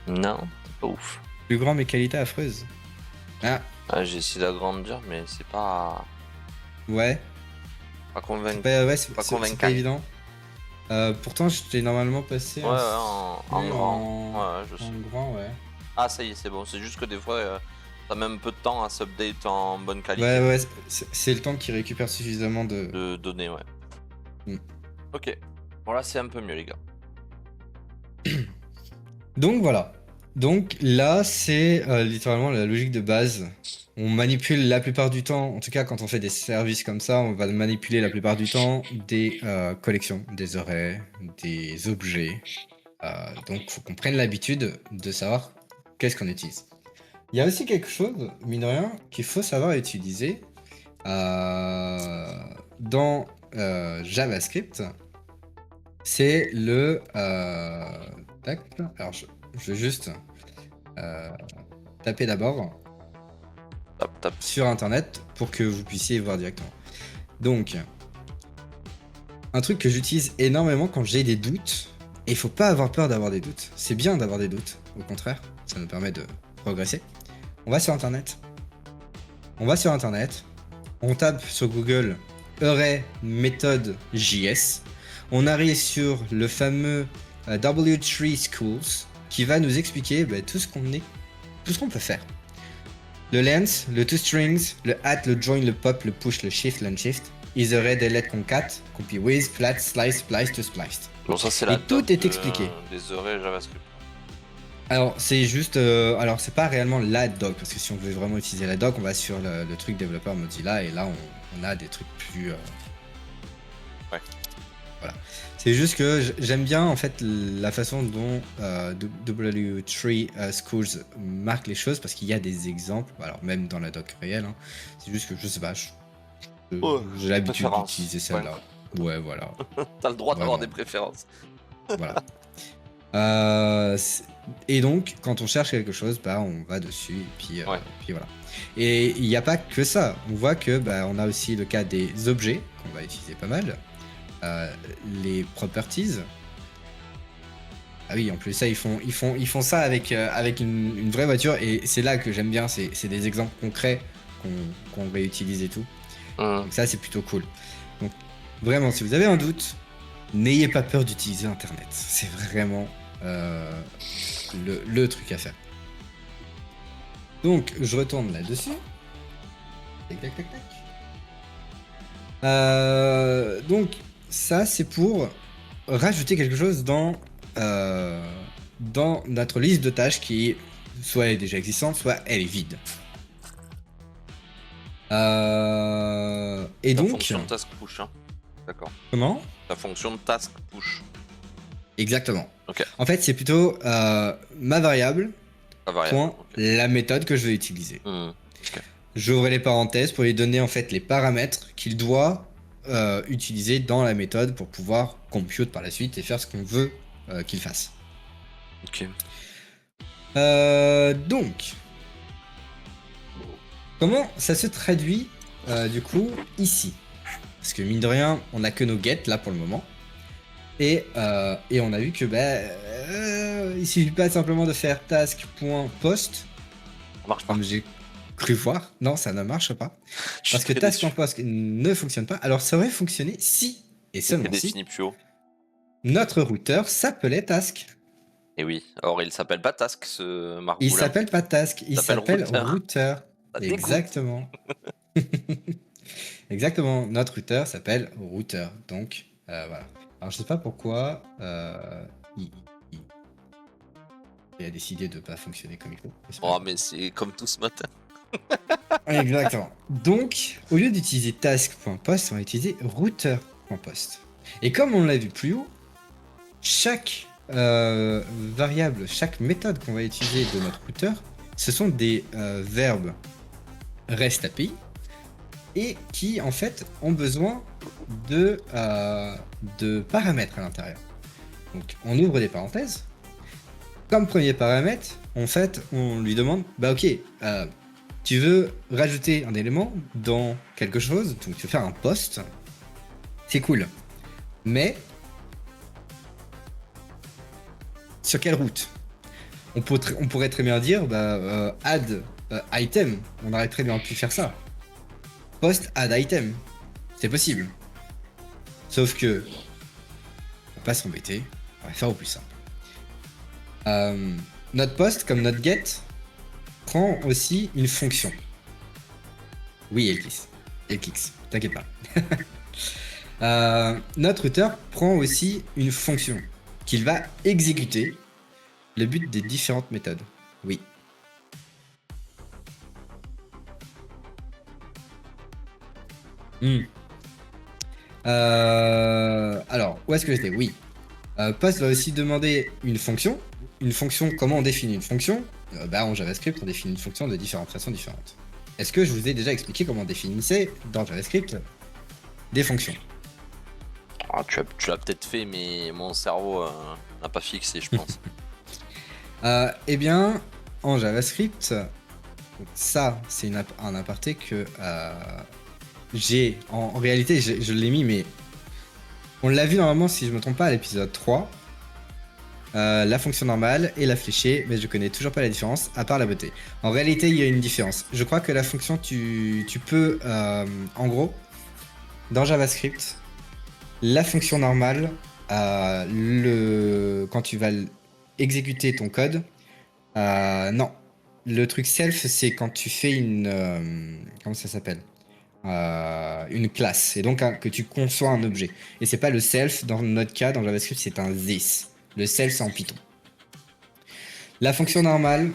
Non, c'est pas ouf. Plus grand mais qualité affreuse. Ah, J'ai essayé d'agrandir, mais c'est pas ouais. convaincant. C'est pas évident. Pourtant, je t'ai normalement passé Ouais, en grand. Ouais, je sais. En grand, ouais. Ah, ça y est, c'est bon. C'est juste que des fois, ça met un peu de temps à s'update en bonne qualité. Ouais, c'est le temps qui récupère suffisamment de données, ouais. Ok. Bon, là, c'est un peu mieux, les gars. Donc, voilà. Donc, là, c'est littéralement la logique de base. On manipule la plupart du temps, en tout cas quand on fait des services comme ça, on va manipuler la plupart du temps des collections, des arrays, des objets. Donc il faut qu'on prenne l'habitude de savoir qu'est-ce qu'on utilise? Il y a aussi quelque chose, mine de rien, qu'il faut savoir utiliser dans JavaScript. C'est le... tac. Alors, je vais juste taper d'abord Tap. sur Internet pour que vous puissiez voir directement. Donc, un truc que j'utilise énormément quand j'ai des doutes, et il faut pas avoir peur d'avoir des doutes. C'est bien d'avoir des doutes, au contraire, ça nous permet de progresser. On va sur Internet. On tape sur Google array méthode JS. On arrive sur le fameux W3 Schools qui va nous expliquer tout ce qu'on peut faire. Le length, le toStrings, le at, le join, le pop, le push, le shift, l'unshift, is array, delete, concat, copy with, flat, slice, splice, to spliced. Bon, ça, c'est Et la tout doc est expliqué. Des arrays JavaScript. Alors, c'est juste. Alors, c'est pas réellement la doc, parce que si on veut vraiment utiliser la doc, on va sur le truc développeur Mozilla, et là, on a des trucs plus. Ouais. Voilà. C'est juste que j'aime bien, en fait, la façon dont W3 Schools marque les choses, parce qu'il y a des exemples, alors même dans la doc réelle, hein, c'est juste que je sais pas, j'ai l'habitude d'utiliser celle-là. Ouais, voilà. T'as le droit d'avoir Vraiment. des préférences. Voilà. Et donc, quand on cherche quelque chose, on va dessus et puis voilà. Et il n'y a pas que ça. On voit que on a aussi le cas des objets qu'on va utiliser pas mal, les properties. Ah oui, en plus ça ils font ça avec une vraie voiture et c'est là que j'aime bien. C'est des exemples concrets qu'on va utiliser et tout. Donc ça c'est plutôt cool. Donc vraiment, si vous avez un doute, n'ayez pas peur d'utiliser Internet. C'est vraiment le truc à faire. Donc, je retourne là-dessus. Tac, tac, tac, tac. Donc, ça, c'est pour rajouter quelque chose dans notre liste de tâches qui, soit elle est déjà existante, soit elle est vide. Et La donc... fonction task push, hein. D'accord. Comment ? La fonction task push. Exactement. Ok. En fait, c'est plutôt ma variable, point, okay. la méthode que je vais utiliser. Okay. J'ouvre les parenthèses pour lui donner en fait les paramètres qu'il doit utiliser dans la méthode pour pouvoir compute par la suite et faire ce qu'on veut qu'il fasse. Ok. Donc, comment ça se traduit du coup ici ? Parce que mine de rien, on n'a que nos get là pour le moment. Et on a vu que il suffit pas simplement de faire task.post. Ça marche pas. Comme j'ai cru voir. Non, ça ne marche pas. Parce que task.post ne fonctionne pas. Alors ça aurait fonctionné si, et seulement si, notre routeur s'appelait task. Et oui, or il s'appelle pas task ce marboulin. Il s'appelle pas task, il s'appelle routeur. Exactement. Exactement, notre routeur s'appelle routeur. Donc voilà. Alors je sais pas pourquoi il a décidé de pas fonctionner comme il faut. Oh mais c'est comme tout ce matin. Exactement. Donc au lieu d'utiliser task.post, on va utiliser routeur.post. Et comme on l'a vu plus haut, chaque variable, chaque méthode qu'on va utiliser de notre routeur, ce sont des verbes REST API et qui en fait ont besoin de paramètres à l'intérieur. Donc on ouvre des parenthèses. Comme premier paramètre, en fait, on lui demande, ok, tu veux rajouter un élément dans quelque chose, donc tu veux faire un post, c'est cool. Mais sur quelle route ? On pourrait très bien dire add item, on aurait très bien pu faire ça. Post add item, c'est possible. Sauf que, on va pas s'embêter, on va faire au plus simple. Notre post, comme notre get, prend aussi une fonction. Oui, elle clique, t'inquiète pas. Notre routeur prend aussi une fonction qu'il va exécuter le but des différentes méthodes. Oui. Alors, où est-ce que j'étais ? Oui. Post va aussi demander une fonction. Une fonction, comment on définit une fonction ? En JavaScript, on définit une fonction de différentes façons différentes. Est-ce que je vous ai déjà expliqué comment on définissait dans JavaScript des fonctions? Ah, tu l'as peut-être fait, mais mon cerveau n'a pas fixé, je pense. Eh bien, en JavaScript, ça, c'est un aparté que j'ai. En réalité, je l'ai mis, mais on l'a vu normalement, si je me trompe pas, à l'épisode 3. La fonction normale et la fléchée, mais je connais toujours pas la différence, à part la beauté. En réalité, il y a une différence. Je crois que la fonction, tu peux, en gros, dans JavaScript, la fonction normale, quand tu vas exécuter ton code, non. Le truc self, c'est quand tu fais comment ça s'appelle? Une classe, et donc que tu conçois un objet. Et c'est pas le self, dans notre cas, dans JavaScript, c'est un this. Le self, c'est en Python. La fonction normale,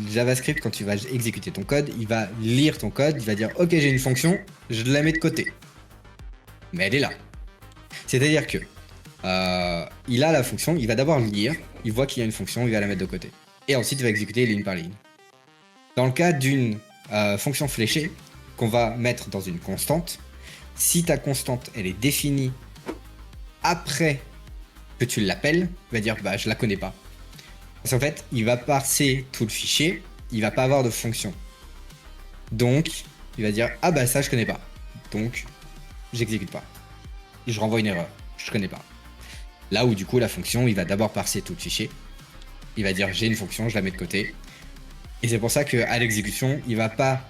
JavaScript, quand tu vas exécuter ton code, il va lire ton code, il va dire ok, j'ai une fonction, je la mets de côté. Mais elle est là. C'est-à-dire que il a la fonction, il va d'abord lire, il voit qu'il y a une fonction, il va la mettre de côté. Et ensuite, il va exécuter ligne par ligne. Dans le cas d'une fonction fléchée, qu'on va mettre dans une constante, si ta constante, elle est définie après que tu l'appelles, il va dire bah je la connais pas. Parce qu'en fait, il va parser tout le fichier, il va pas avoir de fonction. Donc, il va dire ah bah ça je connais pas. Donc, j'exécute pas. Et je renvoie une erreur, je connais pas. Là où du coup la fonction, il va d'abord parser tout le fichier. Il va dire j'ai une fonction, je la mets de côté. Et c'est pour ça qu'à l'exécution, il va pas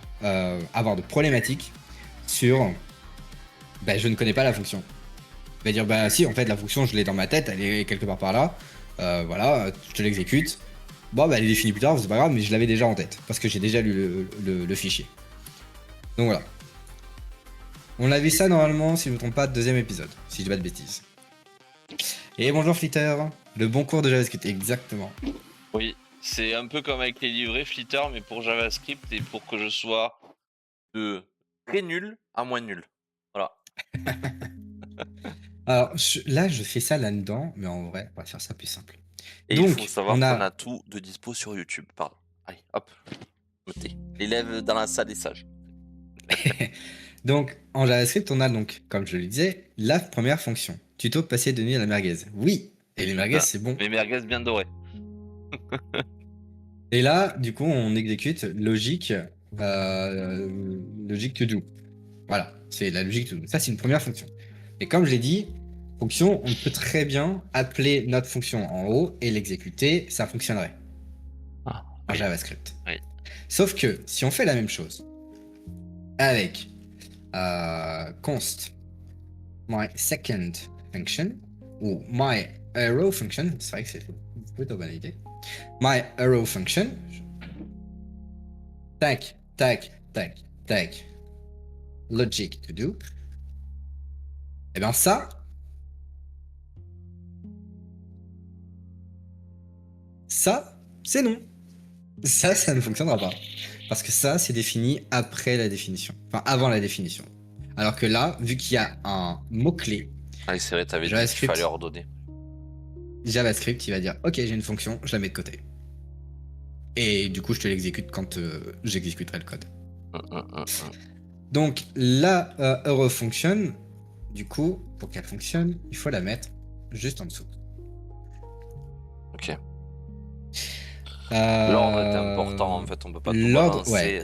avoir de problématique sur bah je ne connais pas la fonction. Il va dire bah si en fait la fonction je l'ai dans ma tête, elle est quelque part par là. Voilà, je te l'exécute. Bon bah elle est définie plus tard, c'est pas grave, mais je l'avais déjà en tête parce que j'ai déjà lu le fichier. Donc voilà. On a vu ça normalement, si je ne me trompe pas, deuxième épisode, si je dis pas de bêtises. Et bonjour Flitter, le bon cours de JavaScript, exactement. Oui, c'est un peu comme avec les livrets Flitter, mais pour JavaScript et pour que je sois de très nul à moins nul. Voilà. Alors là, je fais ça là-dedans, mais en vrai, on va faire ça plus simple. Et donc, il faut savoir qu'on a tout de dispo sur YouTube. Pardon. Allez, hop. Notez. L'élève dans la salle est sage. Donc, en JavaScript, on a donc, comme je le disais, la première fonction. Tuto passer de nuit à la merguez. Oui, et les merguez, c'est bon. Les merguez bien dorées. Et là, du coup, on exécute logique to do. Voilà, c'est la logique to do. Ça, c'est une première fonction. Et comme je l'ai dit, fonction, on peut très bien appeler notre fonction en haut et l'exécuter, ça fonctionnerait. En JavaScript. Oui. Sauf que si on fait la même chose avec const my second function ou my arrow function, c'est vrai que c'est plutôt bonne idée. My arrow function, tac, tac, tac, tac, logic to do. Et bien ça, c'est non. Ça ne fonctionnera pas. Parce que ça, c'est défini après la définition. Enfin, avant la définition. Alors que là, vu qu'il y a un mot-clé... Ah, c'est vrai, t'avais dit qu'il fallait ordonner. JavaScript, il va dire, ok, j'ai une fonction, je la mets de côté. Et du coup, je te l'exécute quand j'exécuterai le code. Donc, la arrow function, du coup, pour qu'elle fonctionne, il faut la mettre juste en dessous. Ok. L'ordre est important, en fait, on peut pas tout balancer. Ouais.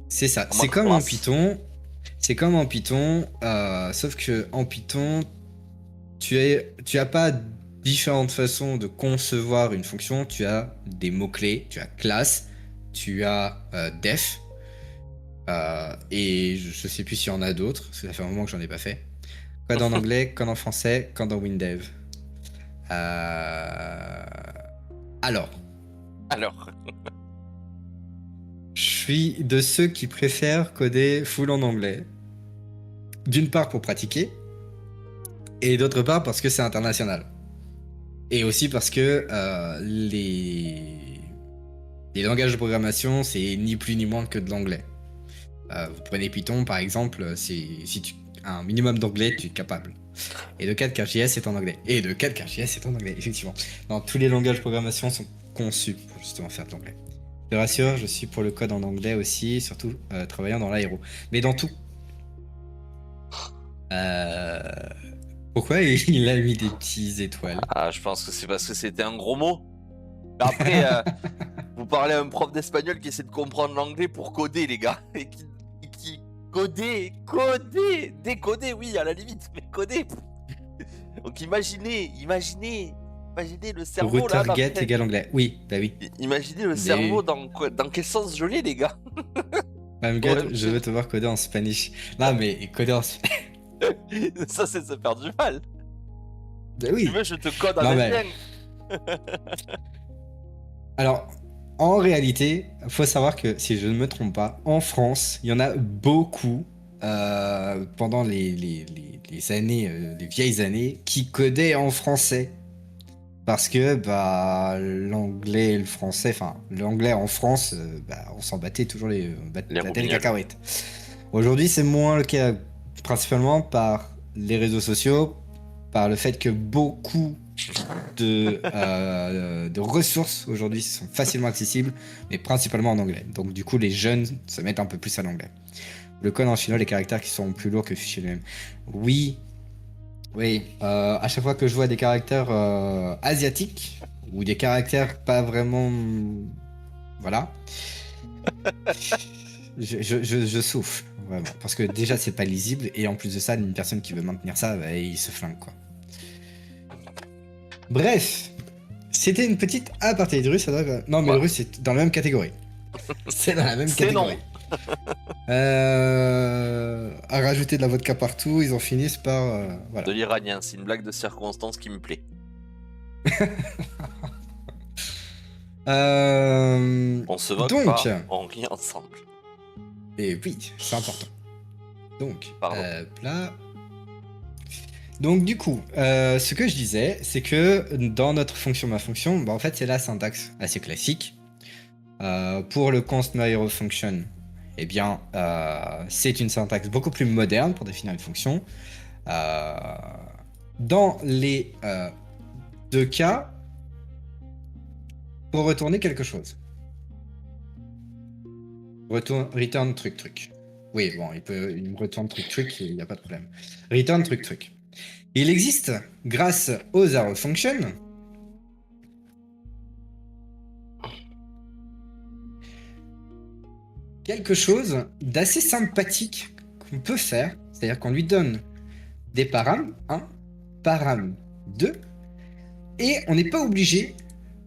C'est ça. C'est comme en Python. C'est comme en Python, sauf que en Python, tu as pas différentes façons de concevoir une fonction. Tu as des mots-clés, tu as classe, tu as def, et je sais plus s'il y en a d'autres, parce que ça fait un moment que j'en ai pas fait. Code en anglais, code en français, code en WinDev. Alors. Je suis de ceux qui préfèrent coder full en anglais. D'une part pour pratiquer, et d'autre part parce que c'est international. Et aussi parce que les langages de programmation, c'est ni plus ni moins que de l'anglais. Vous prenez Python par exemple, si tu as un minimum d'anglais, tu es capable. Et le 4.js est en anglais. Effectivement. Tous les langages de programmation sont conçus pour justement faire de l'anglais. te rassure, je suis pour le code en anglais aussi, surtout travaillant dans l'aéro. Mais dans tout. Euh, Pourquoi il a mis des petites étoiles? Ah, je pense que c'est parce que c'était un gros mot. Mais après, vous parlez à un prof d'espagnol qui essaie de comprendre l'anglais pour coder, les gars. Et qui décoder, oui, à la limite, mais coder. Donc imaginez le cerveau là. Routerget égale anglais. Oui, bah oui. Imaginez le Mais cerveau oui. dans quel sens je l'ai, les gars. I'm Ouais, good, je veux te voir coder en Spanish. Non, mais coder en Spanish. ça, c'est se faire du mal. Bah Tu oui. veux, je te code en Non, mais indien. alors, en réalité, faut savoir que si je ne me trompe pas, en France, il y en a beaucoup pendant les années, les vieilles années, qui codaient en français. Parce que bah, l'anglais et le français, enfin l'anglais en France, bah, on s'en battait toujours Les battait les roubignoles. cacahuètes. Aujourd'hui, c'est moins le cas, principalement par les réseaux sociaux, par le fait que beaucoup de ressources aujourd'hui sont facilement accessibles, mais principalement en anglais. Donc du coup, les jeunes se mettent un peu plus à l'anglais. Le code en chinois, les caractères qui sont plus lourds que le fichier lui-même. Oui, oui. À chaque fois que je vois des caractères asiatiques, ou des caractères pas vraiment... Voilà. Je souffle, vraiment. Parce que déjà, c'est pas lisible, et en plus de ça, une personne qui veut maintenir ça, bah, il se flingue, quoi. Bref, c'était une petite aparté de russe, ça doit... Non, mais le Voilà. russe, c'est dans la même catégorie. C'est dans la même C'est non. catégorie. À rajouter de la vodka partout, ils en finissent par... voilà. De l'iranien, c'est une blague de circonstance qui me plaît. On se moque Donc... pas, on rit ensemble. Et oui, c'est important. Donc, Pardon. là... Donc du coup, ce que je disais, c'est que dans notre fonction ma fonction, bah, en fait c'est la syntaxe assez classique. Pour le const my hero function, eh bien c'est une syntaxe beaucoup plus moderne pour définir une fonction. Dans les deux cas, pour retourner quelque chose. Return truc truc. Oui, bon, il me retourne truc truc, il n'y a pas de problème. Return truc truc. Il existe, grâce aux arrow functions, quelque chose d'assez sympathique qu'on peut faire, c'est-à-dire qu'on lui donne des param 1, param 2, et on n'est pas obligé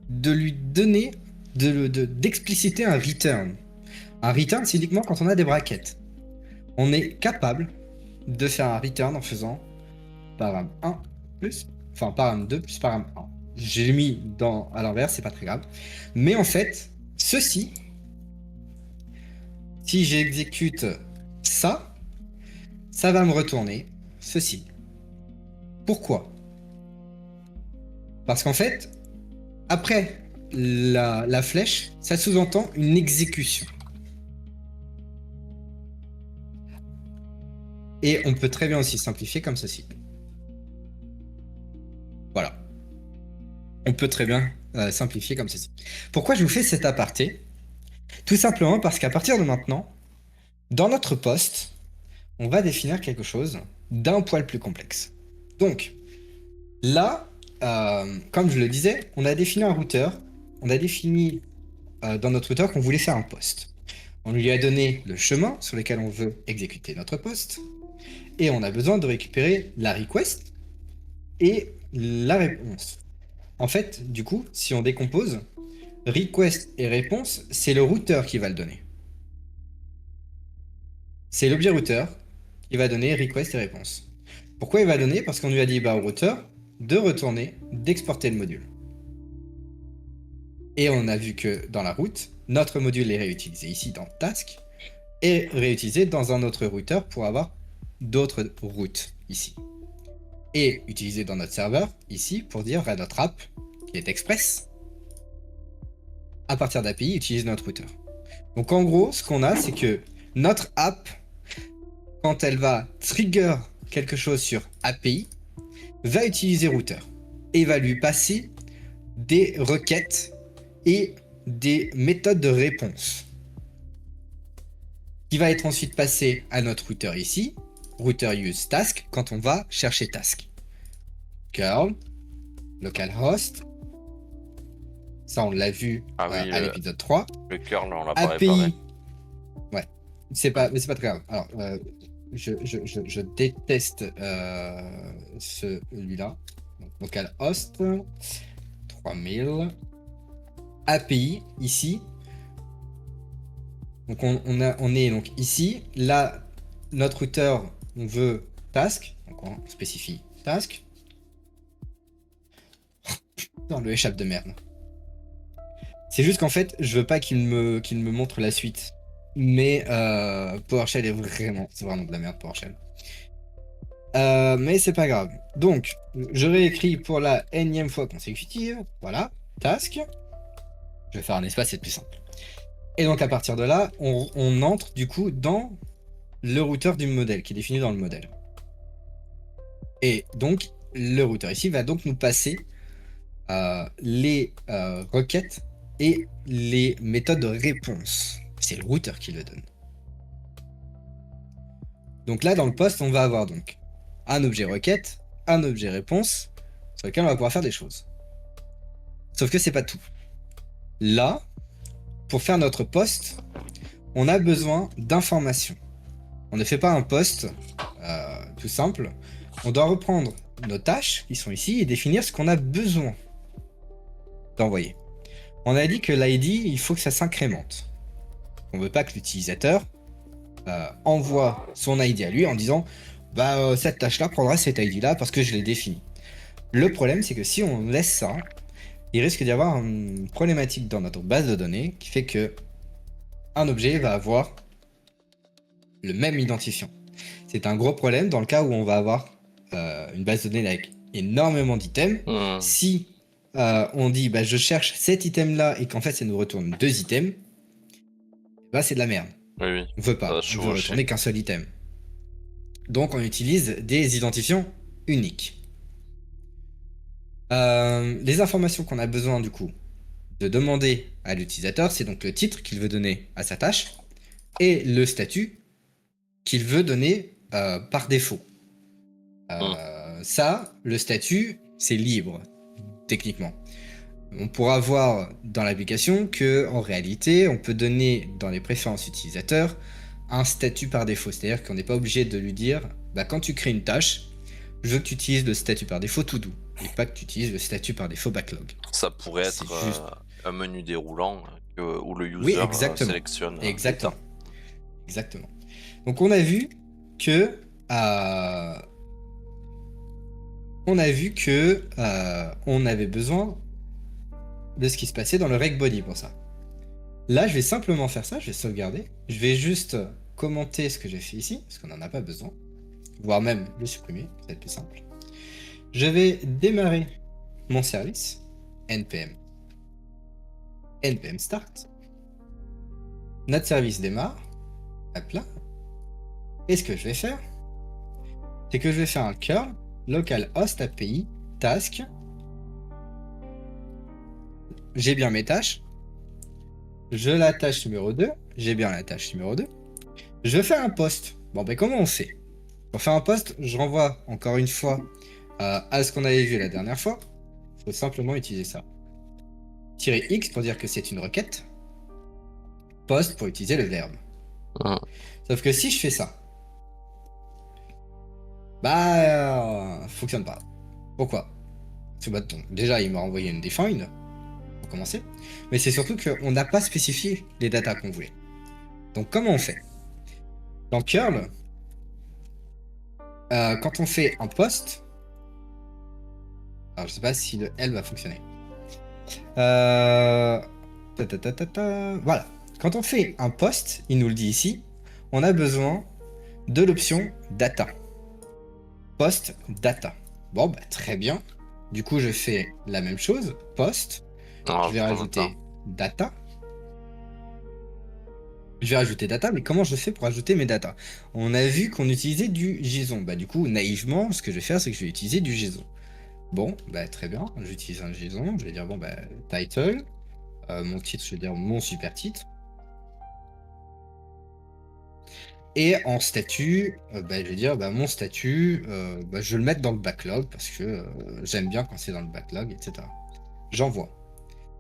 de lui donner, d'expliciter un return. Un return, c'est uniquement quand on a des brackets. On est capable de faire un return en faisant param 1 plus, enfin param 2 plus param 1. J'ai mis à l'envers, c'est pas très grave. Mais en fait, ceci, si j'exécute ça, ça va me retourner ceci. Pourquoi? Parce qu'en fait, après la flèche, ça sous-entend une exécution. Et on peut très bien aussi simplifier comme ceci. Voilà. On peut très bien simplifier comme ceci. Pourquoi je vous fais cet aparté? Tout simplement parce qu'à partir de maintenant, dans notre poste, on va définir quelque chose d'un poil plus complexe. Donc, là, comme je le disais, on a défini un routeur. On a défini dans notre routeur qu'on voulait faire un poste. On lui a donné le chemin sur lequel on veut exécuter notre poste. Et on a besoin de récupérer la request et la réponse. En fait, du coup, si on décompose, request et réponse, c'est le routeur qui va le donner. C'est l'objet routeur qui va donner request et réponse. Pourquoi il va donner? Parce qu'on lui a dit au routeur de retourner, d'exporter le module. Et on a vu que dans la route, notre module est réutilisé ici dans task et réutilisé dans un autre routeur pour avoir d'autres routes ici. Et utilisé dans notre serveur ici pour dire à notre app qui est express à partir d'API utilise notre routeur. Donc en gros, ce qu'on a, c'est que notre app, quand elle va trigger quelque chose sur API, va utiliser routeur et va lui passer des requêtes et des méthodes de réponse qui va être ensuite passé à notre routeur ici, router use task, quand on va chercher task. Curl, localhost, ça on l'a vu Ah oui, à l'épisode 3. le curl, on l'a pas API, réparé. ouais, c'est pas très grave. Alors, je déteste celui-là. Donc, localhost 3000. API ici. Donc on est donc ici. Là, notre routeur, on veut task. Donc on spécifie task. Non, le échappe de merde. C'est juste qu'en fait, je veux pas qu'il me montre la suite. Mais PowerShell c'est vraiment de la merde PowerShell. Mais c'est pas grave. Donc, je réécris pour la énième fois consécutive. Voilà, task. Je vais faire un espace, c'est plus simple. Et donc à partir de là, on entre du coup dans le routeur du modèle qui est défini dans le modèle. Et donc, le routeur ici va donc nous passer les requêtes et les méthodes de réponse. C'est le routeur qui le donne. Donc là, dans le poste, on va avoir donc un objet requête, un objet réponse, sur lequel on va pouvoir faire des choses. Sauf que c'est pas tout. Là, pour faire notre poste, on a besoin d'informations. On ne fait pas un poste tout simple. On doit reprendre nos tâches qui sont ici et définir ce qu'on a besoin d'envoyer. On a dit que l'ID, il faut que ça s'incrémente. On ne veut pas que l'utilisateur envoie son ID à lui en disant cette tâche-là prendra cet ID-là parce que je l'ai défini. Le problème, c'est que si on laisse ça, il risque d'y avoir une problématique dans notre base de données qui fait que un objet va avoir le même identifiant. C'est un gros problème dans le cas où on va avoir une base de données avec énormément d'items. Si on dit je cherche cet item-là et qu'en fait ça nous retourne 2 items, c'est de la merde. Oui. On veut pas, on veut retourner qu'un seul item. Donc on utilise des identifiants uniques. Les informations qu'on a besoin du coup de demander à l'utilisateur, c'est donc le titre qu'il veut donner à sa tâche et le statut qu'il veut donner par défaut. Ça, le statut, c'est libre, techniquement. On pourra voir dans l'application que en réalité, on peut donner dans les préférences utilisateurs un statut par défaut. C'est-à-dire qu'on n'est pas obligé de lui dire quand tu crées une tâche, je veux que tu utilises le statut par défaut to do et pas que tu utilises le statut par défaut backlog. Ça pourrait être juste un menu déroulant où le user sélectionne. Exactement. Exactement. Donc on a vu que on avait besoin de ce qui se passait dans le reg body pour ça. Là, je vais simplement faire ça, je vais sauvegarder. Je vais juste commenter ce que j'ai fait ici, parce qu'on n'en a pas besoin. Voire même le supprimer, ça va être plus simple. Je vais démarrer mon service, npm start. Notre service démarre. Hop là. Et ce que je vais faire, c'est que je vais faire un curl localhost API task. J'ai bien mes tâches. Je la tâche numéro 2. J'ai bien la tâche numéro 2. Je vais faire un post. Comment on fait? Pour faire un post, je renvoie encore une fois à ce qu'on avait vu la dernière fois. Il faut simplement utiliser ça. -x pour dire que c'est une requête. Post pour utiliser le verbe. Sauf que si je fais ça, fonctionne pas. Pourquoi? Parce que déjà, il m'a envoyé une define pour commencer. Mais c'est surtout qu'on n'a pas spécifié les datas qu'on voulait. Donc comment on fait? Dans curl, quand on fait un post, alors je sais pas si le L va fonctionner. Voilà. Quand on fait un post, il nous le dit ici, on a besoin de l'option data. Post data. Très bien. Du coup, je fais la même chose. Post. Je vais rajouter data. Je vais rajouter data, mais comment je fais pour ajouter mes data? On a vu qu'on utilisait du JSON. Du coup, naïvement, ce que je vais faire, c'est que je vais utiliser du JSON. Très bien. J'utilise un JSON. Je vais dire, title, mon titre, je veux dire mon super titre. Et en statut, je vais dire mon statut, je vais le mettre dans le backlog parce que j'aime bien quand c'est dans le backlog, etc. J'envoie.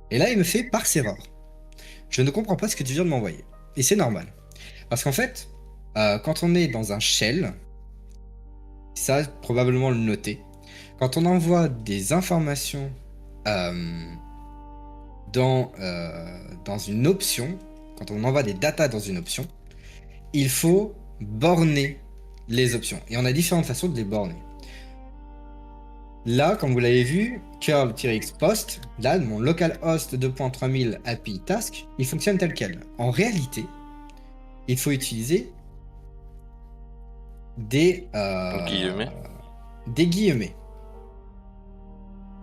Et là, il me fait par erreur. Je ne comprends pas ce que tu viens de m'envoyer. Et c'est normal. Parce qu'en fait, quand on est dans un shell, ça va probablement le noter. Quand on envoie des informations dans une option, quand on envoie des datas dans une option, il faut borner les options. Et on a différentes façons de les borner. Là, comme vous l'avez vu, curl-x post, là, mon localhost 2.3000 API task, il fonctionne tel quel. En réalité, il faut utiliser des Guillemets. des guillemets.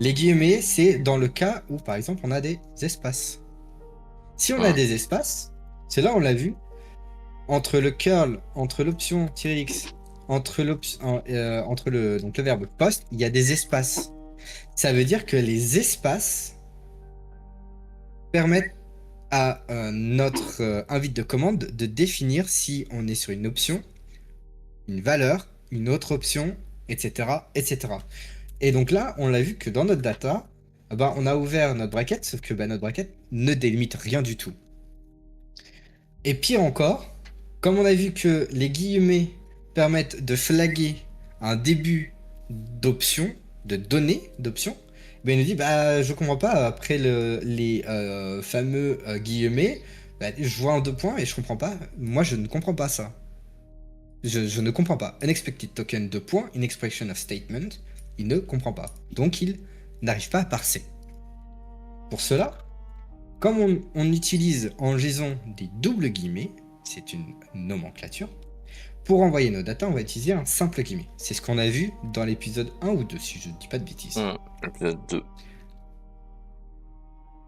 Les guillemets, c'est dans le cas où, par exemple, on a des espaces. Si on a des espaces, c'est là, on l'a vu, entre le curl, entre l'option -x, entre le verbe post, il y a des espaces. Ça veut dire que les espaces permettent à notre invite de commande de définir si on est sur une option, une valeur, une autre option, etc., etc. Et donc là, on l'a vu que dans notre data, on a ouvert notre bracket, sauf que notre bracket ne délimite rien du tout. Et pire encore, comme on a vu que les guillemets permettent de flaguer un début d'option, de données d'option, il nous dit je comprends pas, après les fameux guillemets, je vois un 2 points et je comprends pas. Moi, je ne comprends pas ça. Je ne comprends pas. Unexpected token 2 points, in expression of statement, il ne comprend pas. Donc il n'arrive pas à parser. Pour cela, comme on utilise en JSON des doubles guillemets, c'est une nomenclature, pour envoyer nos datas, on va utiliser un simple guillemet. C'est ce qu'on a vu dans l'épisode 1 ou 2, si je ne dis pas de bêtises. L'épisode 2.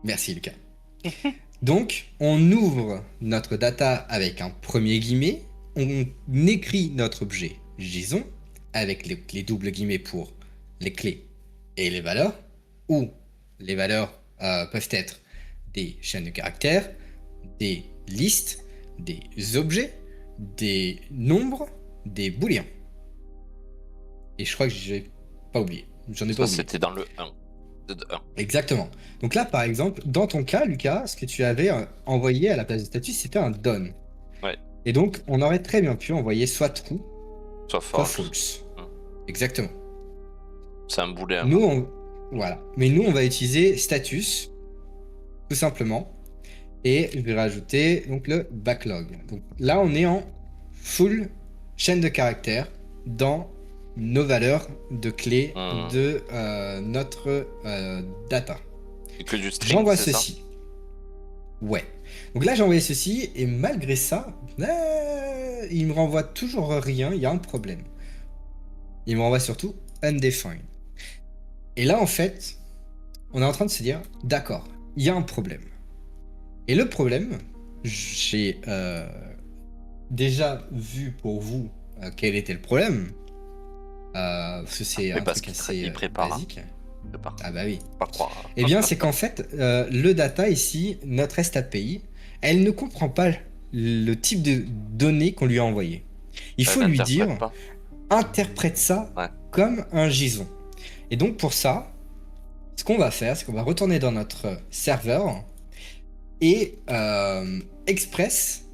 Merci Lucas. Donc, on ouvre notre data avec un premier guillemet, on écrit notre objet JSON avec les doubles guillemets pour les clés et les valeurs, ou les valeurs peuvent être des chaînes de caractères, des listes, des objets, des nombres, des booléens. Et je crois que j'ai pas oublié. J'en ai pas oublié. C'était dans le 1. Exactement. Donc là, par exemple, dans ton cas, Lucas, ce que tu avais envoyé à la place de statut, c'était un done. Ouais. Et donc, on aurait très bien pu envoyer soit true, soit false. Exactement. C'est un booléen. Voilà. Mais nous, on va utiliser status, tout simplement. Et je vais rajouter donc le backlog. Donc là, on est en full chaîne de caractères dans nos valeurs de clés de notre data. Et que du string, j'envoie ceci. Ouais. Donc là, j'ai envoyé ceci et malgré ça, il me renvoie toujours rien. Il y a un problème. Il me renvoie surtout undefined. Et là, en fait, on est en train de se dire, d'accord, il y a un problème. Et le problème, j'ai déjà vu pour vous quel était le problème. Parce que c'est un truc assez basique. Ah bah oui. Pas croire. Eh bien, c'est qu'en fait, le data ici, notre REST API, elle ne comprend pas le type de données qu'on lui a envoyé. Il faut lui dire, interprète ça comme un JSON. Et donc pour ça, ce qu'on va faire, c'est qu'on va retourner dans notre serveur et Express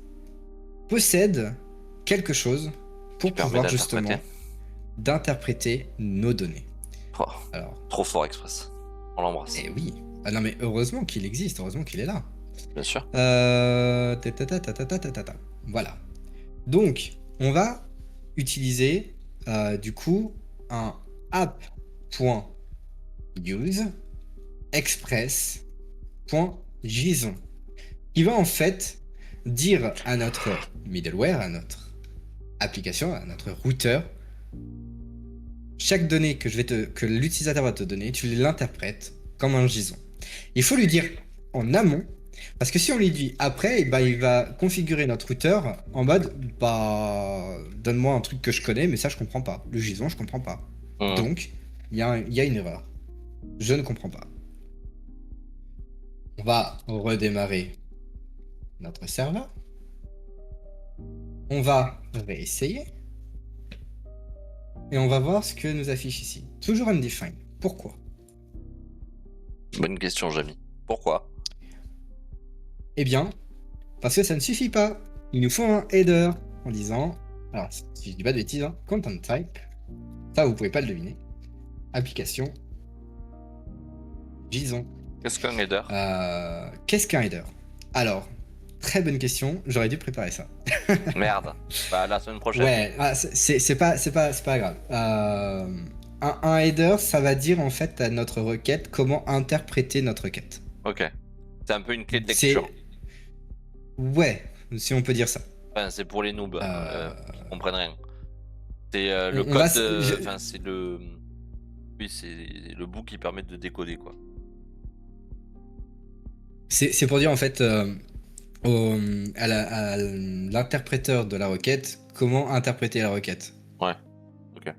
possède quelque chose pour pouvoir justement d'interpréter nos données. Oh, alors, trop fort Express, on l'embrasse. Eh oui. Ah non mais heureusement qu'il existe, heureusement qu'il est là. Bien sûr. Voilà. Donc on va utiliser du coup un app.use express.json qui va en fait dire à notre middleware, à notre application, à notre routeur, chaque donnée que l'utilisateur va te donner, tu l'interprètes comme un JSON. Il faut lui dire en amont, parce que si on lui dit après, il va configurer notre routeur en mode donne-moi un truc que je connais, mais ça je comprends pas. Le JSON, je comprends pas. Donc, il y a une erreur. Je ne comprends pas. On va redémarrer notre serveur. On va réessayer. Et on va voir ce que nous affiche ici. Toujours undefined. Pourquoi? Bonne question, Jamy. Pourquoi? Eh bien, parce que ça ne suffit pas. Il nous faut un header en disant, alors si je dis pas de bêtises, hein, content type, ça vous pouvez pas le deviner. Application, JSON. Qu'est-ce qu'un header? Qu'est-ce qu'un header? Alors, très bonne question, j'aurais dû préparer ça. Merde. Bah, la semaine prochaine. Ouais, c'est pas grave. Un header, ça va dire en fait à notre requête comment interpréter notre requête. Ok. C'est un peu une clé de C'est- lecture. Ouais, si on peut dire ça. Enfin, c'est pour les noobs qui comprennent rien. C'est le On code. va Enfin, c'est le. Oui, c'est le bout qui permet de décoder, quoi. C'est pour dire en fait à l'interpréteur de la requête comment interpréter la requête. Ouais. Ok.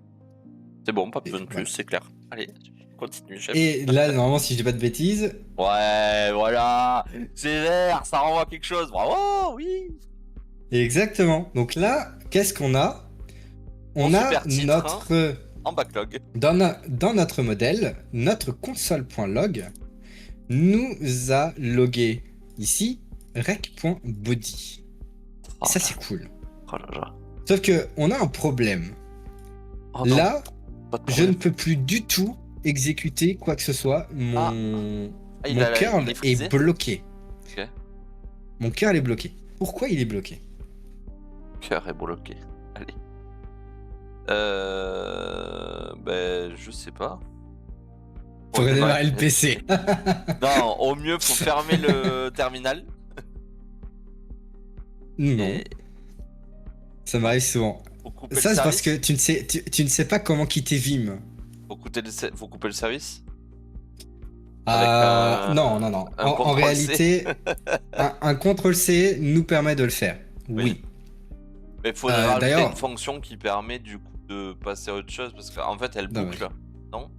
C'est bon, pas besoin de plus, Voilà. c'est clair. Allez, continue, chef. Et là, normalement, si je dis pas de bêtises, Ouais, voilà. C'est vert, ça renvoie à quelque chose. Bravo, oui. exactement. Donc là, qu'est-ce qu'on a? On Mon a super titre, notre En backlog. dans notre modèle, notre console.log nous a logué ici rec.body. Oh, Ça c'est cool. oh là là. Sauf que on a un problème. Oh non, Là, pas de je problème. ne peux plus du tout exécuter quoi que ce soit. Mon il mon a- curl il est frisé est bloqué. Ok. Mon curl est bloqué. Pourquoi il est bloqué? Cœur est bloqué. Allez. Ben, je sais pas. Faut Faut redémarrer le PC. Non, au mieux, faut fermer le terminal. Non, Et ça m'arrive souvent. faut couper Ça le c'est parce service. que tu ne sais pas comment quitter Vim. Faut couper le service. Avec un- Non. un En contrôle C. réalité, un CTRL-C nous permet de le faire. Oui. Oui. Mais il faudrait rajouter d'ailleurs- une fonction qui permet du coup de passer à autre chose parce qu'en fait elle Non, boucle. Non?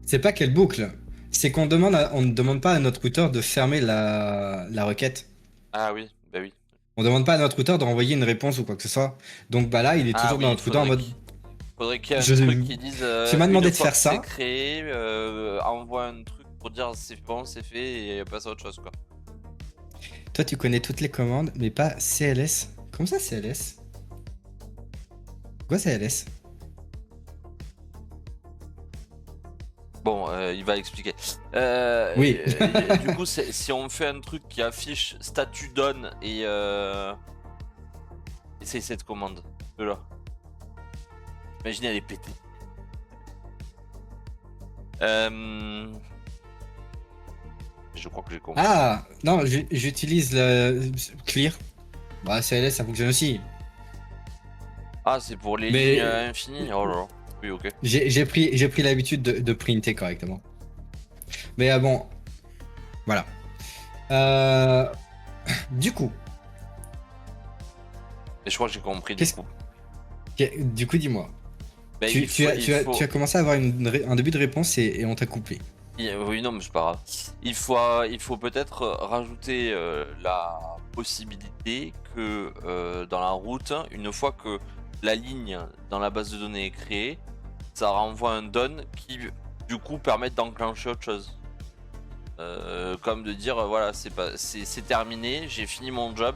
C'est pas qu'elle boucle. C'est qu'on on ne demande pas à notre routeur de fermer la requête. Ah oui, bah oui. On demande pas à notre routeur de renvoyer une réponse ou quoi que ce soit. Donc bah là, il est Ah toujours oui, dans notre routeur en mode. Faudrait qu'il y ait Je- un truc qui dise. tu m'as demandé une de fois faire que ça. C'est créé, envoie un truc pour dire c'est bon, c'est fait et passe à autre chose quoi. Toi, tu connais toutes les commandes, mais pas CLS. Comment ça, CLS? Quoi, CLS? Bon, il va expliquer. Oui. Et du coup, si on fait un truc qui affiche statut done et c'est cette commande de là. Imaginez, elle est pétée. Je crois que j'ai compris. Ah, non, j'utilise le clear. Bah, CLS, ça fonctionne aussi. Ah, c'est pour les Mais- lignes infinies. Oh là là. Oui, ok. J'ai pris l'habitude de printer correctement. Mais bon, voilà. Du coup, Et je crois que j'ai compris du Qu'est-ce- coup. du coup, dis-moi. Ben, Tu, il tu faut- as, il tu, as, faut- tu as commencé à avoir un début de réponse et on t'a coupé. Oui, non, mais c'est pas grave. Il faut peut-être rajouter la possibilité que dans la route, une fois que la ligne dans la base de données est créée, ça renvoie un done qui, du coup, permet d'enclencher autre chose. Comme de dire, voilà, c'est terminé, j'ai fini mon job,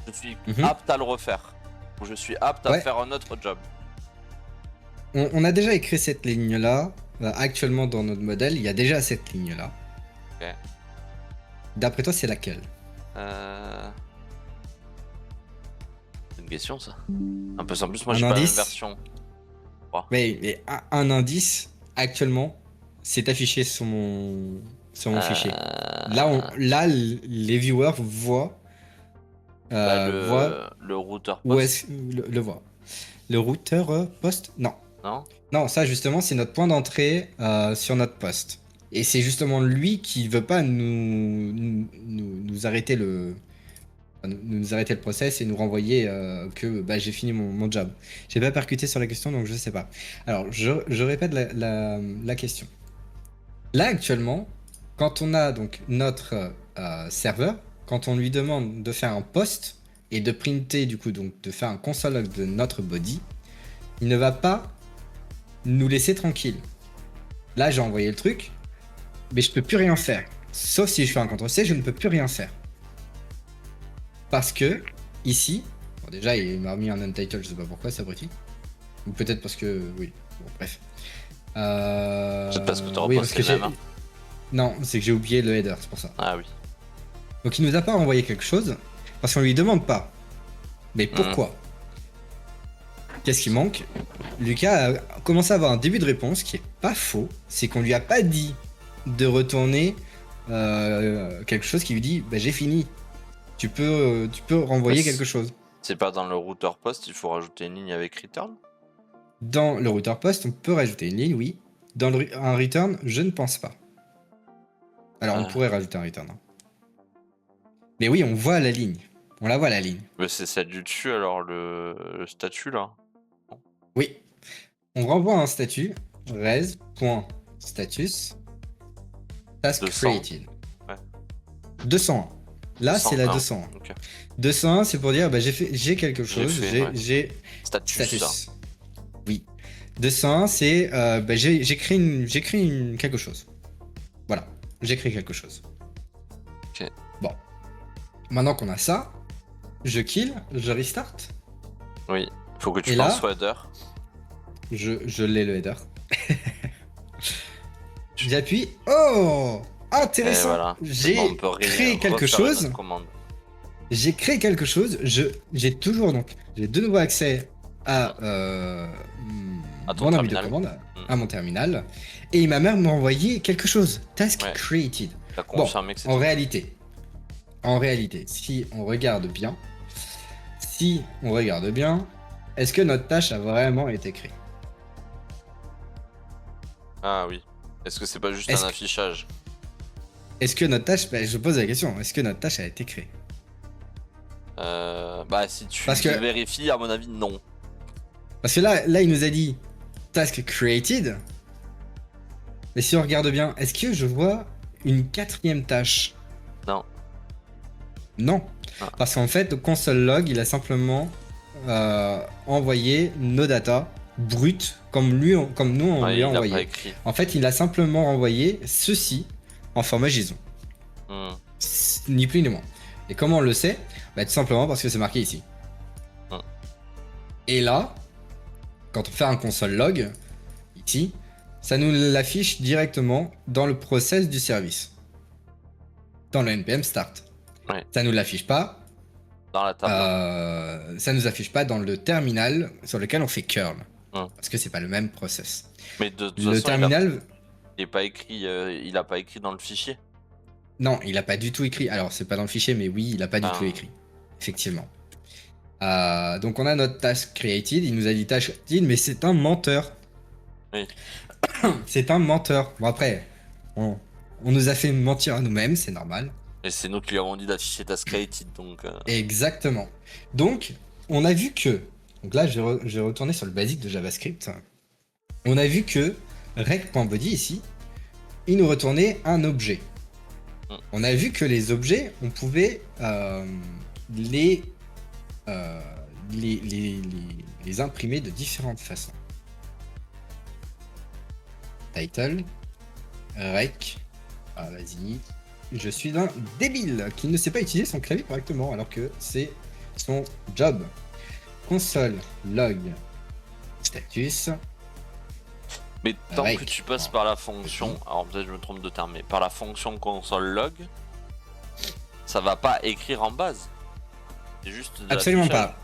je suis Mhm. apte à le refaire. Ou je suis apte à Ouais. faire un autre job. On a déjà écrit cette ligne-là. Actuellement, dans notre modèle, il y a déjà cette ligne-là. Ok. D'après toi, c'est laquelle? C'est une question ça. Un peu sans plus, moi Un j'ai pas la même indice version. Mais un indice, actuellement, c'est affiché sur mon fichier. Là, les viewers voient. Voient Le routeur où post, est-ce le voit. Le routeur poste? Non. non? Non, ça justement, c'est notre point d'entrée sur notre poste. Et c'est justement lui qui veut pas nous arrêter nous arrêter le process et nous renvoyer que bah, j'ai fini mon job. J'ai pas percuté sur la question, donc je sais pas. Alors, je répète la question. Là, actuellement, quand on a donc notre serveur, quand on lui demande de faire un post et de printer, du coup, donc de faire un console log de notre body, il ne va pas nous laisser tranquille. Là, j'ai envoyé le truc, mais je peux plus rien faire. Sauf si je fais un CTRL-C, je ne peux plus rien faire. Parce que, ici, bon, déjà, il m'a remis un untitled, je sais pas pourquoi, ça abruti. Ou peut-être parce que, oui, bon, bref. C'est parce que tu oui, reposes parce que les mêmes. Hein. Non, c'est que j'ai oublié le header, c'est pour ça. Ah oui. Donc il nous a pas envoyé quelque chose, parce qu'on lui demande pas. Mais pourquoi Qu'est-ce qui manque Lucas a commencé à avoir un début de réponse qui est pas faux, c'est qu'on lui a pas dit de retourner quelque chose qui lui dit bah, j'ai fini, tu peux renvoyer quelque chose. C'est pas dans le routeur post, il faut rajouter une ligne avec return. Dans le router post, on peut rajouter une ligne, oui. Dans un return, je ne pense pas. Alors on pourrait rajouter un return. Hein. Mais oui, on voit la ligne. On la voit la ligne. Mais c'est celle du dessus alors le statut là. Oui. On renvoie un statut res.status task 200. created. Ouais. 201. Là, c'est la 201. Okay. 201, c'est pour dire bah, j'ai quelque chose, j'ai status. Oui. 201, c'est bah, j'ai créé quelque chose. Voilà, j'ai créé quelque chose. Ok. Bon. Maintenant qu'on a ça, je kill, je restart. Oui, faut que tu penses au header. Je l'ai le header. J'appuie. Oh, intéressant. Voilà. J'ai créé quelque chose. J'ai créé quelque chose. J'ai toujours donc j'ai de nouveau accès à mon envie de commande, à mon terminal, et il m'a même envoyé quelque chose. Task created. Bon, en réalité, si on regarde bien, est-ce que notre tâche a vraiment été créée? Ah oui. Est-ce que c'est pas juste un affichage? Est-ce que notre tâche, bah, je pose la question, est-ce que notre tâche a été créée? Bah si tu vérifies, à mon avis, non. Parce que là, il nous a dit task created. Mais si on regarde bien, est-ce que je vois une 4e tâche? Non. Non. Ah. Parce qu'en fait, le console log, il a simplement envoyé nos data brutes comme nous on lui a envoyé. En fait, il a simplement envoyé ceci en format JSON. Ni plus ni moins. Et comment on le sait? Bah, tout simplement parce que c'est marqué ici. Et là, quand on fait un console log, ici, ça nous l'affiche directement dans le process du service. Dans le npm start. Ouais. Ça nous l'affiche pas. Dans la table. Ça nous affiche pas dans le terminal sur lequel on fait curl. Parce que c'est pas le même process. Mais de toute façon, terminal. Il a pas écrit dans le fichier. Non, il a pas du tout écrit. Alors, c'est pas dans le fichier, mais oui, il a pas du tout écrit. Effectivement. Donc, on a notre task created. Il nous a dit task created, mais c'est un menteur. Oui. C'est un menteur. Bon, après, on nous a fait mentir à nous-mêmes, c'est normal. Et c'est nous qui lui avons dit d'afficher task created, donc. Exactement. Donc, on a vu que. Donc là, je vais retourner sur le basique de JavaScript. On a vu que rec.body ici, il nous retournait un objet. On a vu que les objets, on pouvait les imprimer de différentes façons. Title, rec, vas-y, je suis un débile qui ne sait pas utiliser son clavier correctement alors que c'est son job. Console, log, status. Mais tant que tu passes par la fonction, alors peut-être je me trompe de terme, mais par la fonction console log, ça va pas écrire en base. C'est juste. Absolument pas.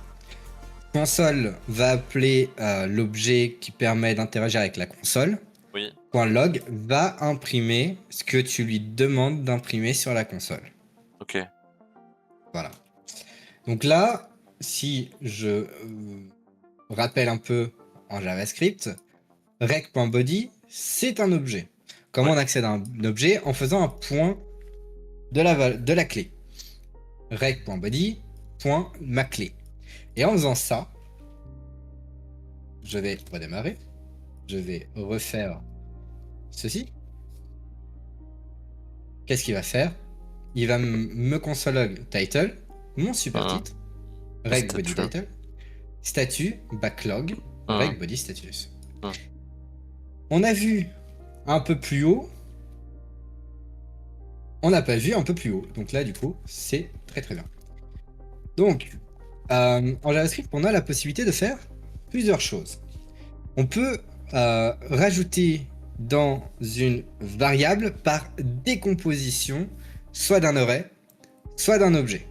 Console va appeler l'objet qui permet d'interagir avec la console. Oui. .log va imprimer ce que tu lui demandes d'imprimer sur la console. Ok. Voilà. Donc là, si je rappelle un peu en JavaScript, rec.body, c'est un objet. Comment on accède à un objet? En faisant un point de la clé. rec.body, point ma clé. Et en faisant ça, je vais redémarrer. Je vais refaire ceci. Qu'est-ce qu'il va faire? il va me console log title, mon super Hum, titre, reg body statut. title, statut, backlog, Hum, reg body status. hum. On a vu un peu plus haut, on n'a pas vu un peu plus haut. Donc là, du coup, c'est très très bien. Donc, en JavaScript, on a la possibilité de faire plusieurs choses. On peut rajouter dans une variable par décomposition, soit d'un array, soit d'un objet.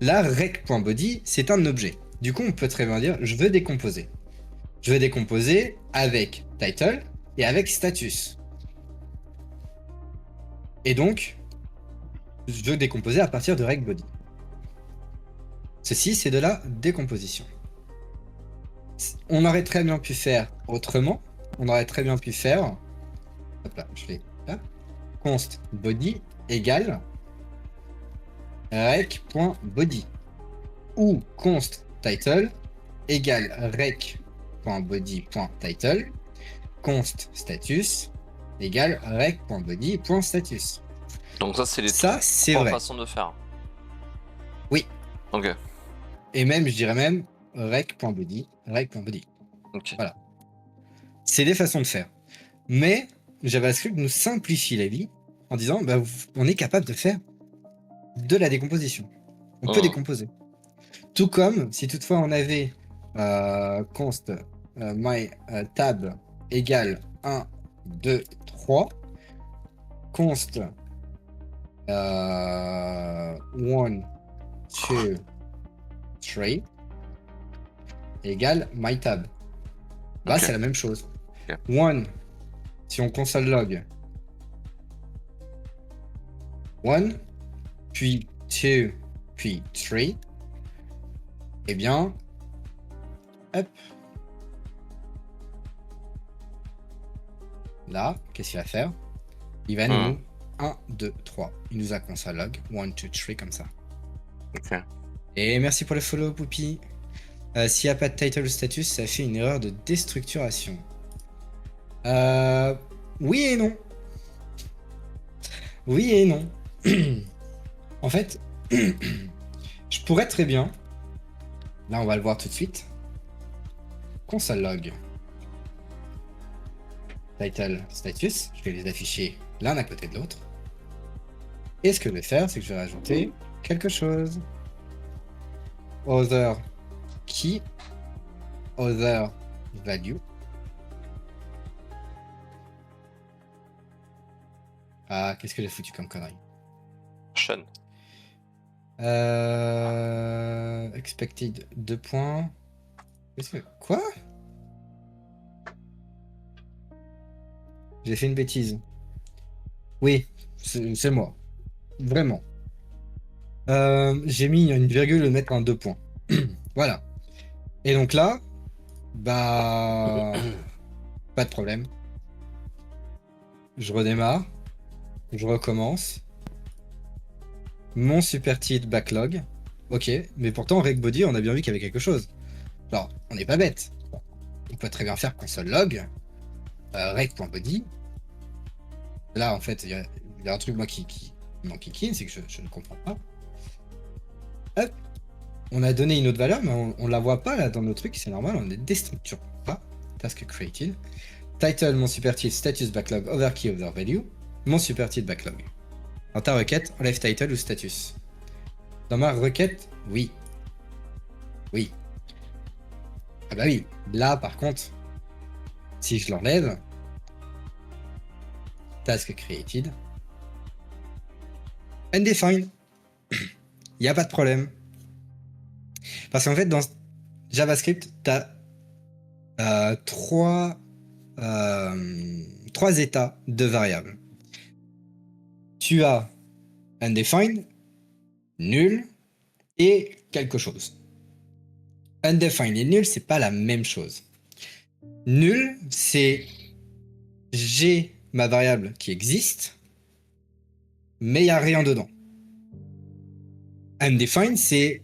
Là, rec.body, c'est un objet. Du coup, on peut très bien dire, je veux décomposer. Je veux décomposer avec title et avec status. Et donc, je veux décomposer à partir de rec.body. Ceci, c'est de la décomposition. On aurait très bien pu faire autrement. On aurait très bien pu faire... Hop là, je fais là. Const body égale rec.body. Ou const title égale rec.body.title. Const status égale rec.body.status. Donc ça, c'est les Ça, c'est trois vrai. façons de faire. Oui. Ok, Et même, je dirais même rec.body, rec.body. ok. Voilà. C'est des façons de faire. Mais JavaScript nous simplifie la vie en disant bah, on est capable de faire de la décomposition. On peut Hum, décomposer. Tout comme si toutefois on avait const my tab égale 1, 2, 3, const 1, 2, 3 égale my tab. Là, ok. c'est la même chose. Ok. 1, si on console log 1, puis 2, puis 3, eh bien, hop. Là, qu'est-ce qu'il va faire? Il va Hum, nous 1, 2, 3. Il nous a console log 1, 2, 3 comme ça. ok. Et merci pour le follow, Poupi. S'il n'y a pas de title ou status, ça fait une erreur de déstructuration. Oui et non. Oui et non. En fait, je pourrais très bien, là on va le voir tout de suite, console log title status, je vais les afficher l'un à côté de l'autre. Et ce que je vais faire, c'est que je vais rajouter quelque chose. Other key, other value. Ah, qu'est-ce que j'ai foutu comme connerie? Sean. Expected 2 points. Quoi? J'ai fait une bêtise. Oui, c'est moi. Vraiment. J'ai mis une virgule et mettre un 2 points. Voilà. Et donc là, bah, pas de problème. Je redémarre. Je recommence. Mon super titre backlog. Ok, mais pourtant, RegBody, on a bien vu qu'il y avait quelque chose. Alors, on n'est pas bête. On peut très bien faire console log, reg.body. Là, en fait, il y a un truc, moi, qui m'enquiquine, c'est que je ne comprends pas. Hop, on a donné une autre valeur, mais on la voit pas là dans nos trucs, c'est normal, on ne déstructure pas. Task created. Title, mon super titre, status backlog, over key, over value. Mon super titre backlog. Dans ta requête, enlève title ou status. Dans ma requête, oui. Oui. Ah bah oui. Là, par contre, si je l'enlève, task created, undefined, il n'y a pas de problème. Parce qu'en fait, dans JavaScript, tu as trois états de variables. Tu as undefined, nul et quelque chose. Undefined et nul, c'est pas la même chose. Nul, c'est j'ai ma variable qui existe, mais il n'y a rien dedans. Undefined, c'est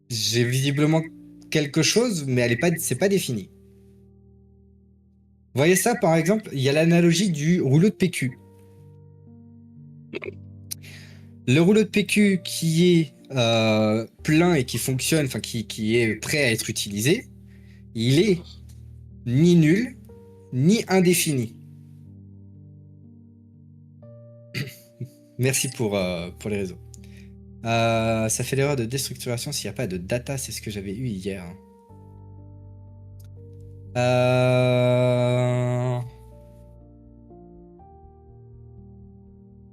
j'ai visiblement quelque chose, mais c'est pas défini. Vous voyez ça, par exemple, il y a l'analogie du rouleau de PQ. Le rouleau de PQ qui est plein et qui fonctionne, enfin qui est prêt à être utilisé, il est ni nul, ni indéfini. Merci pour les réseaux. Ça fait l'erreur de déstructuration s'il n'y a pas de data, c'est ce que j'avais eu hier.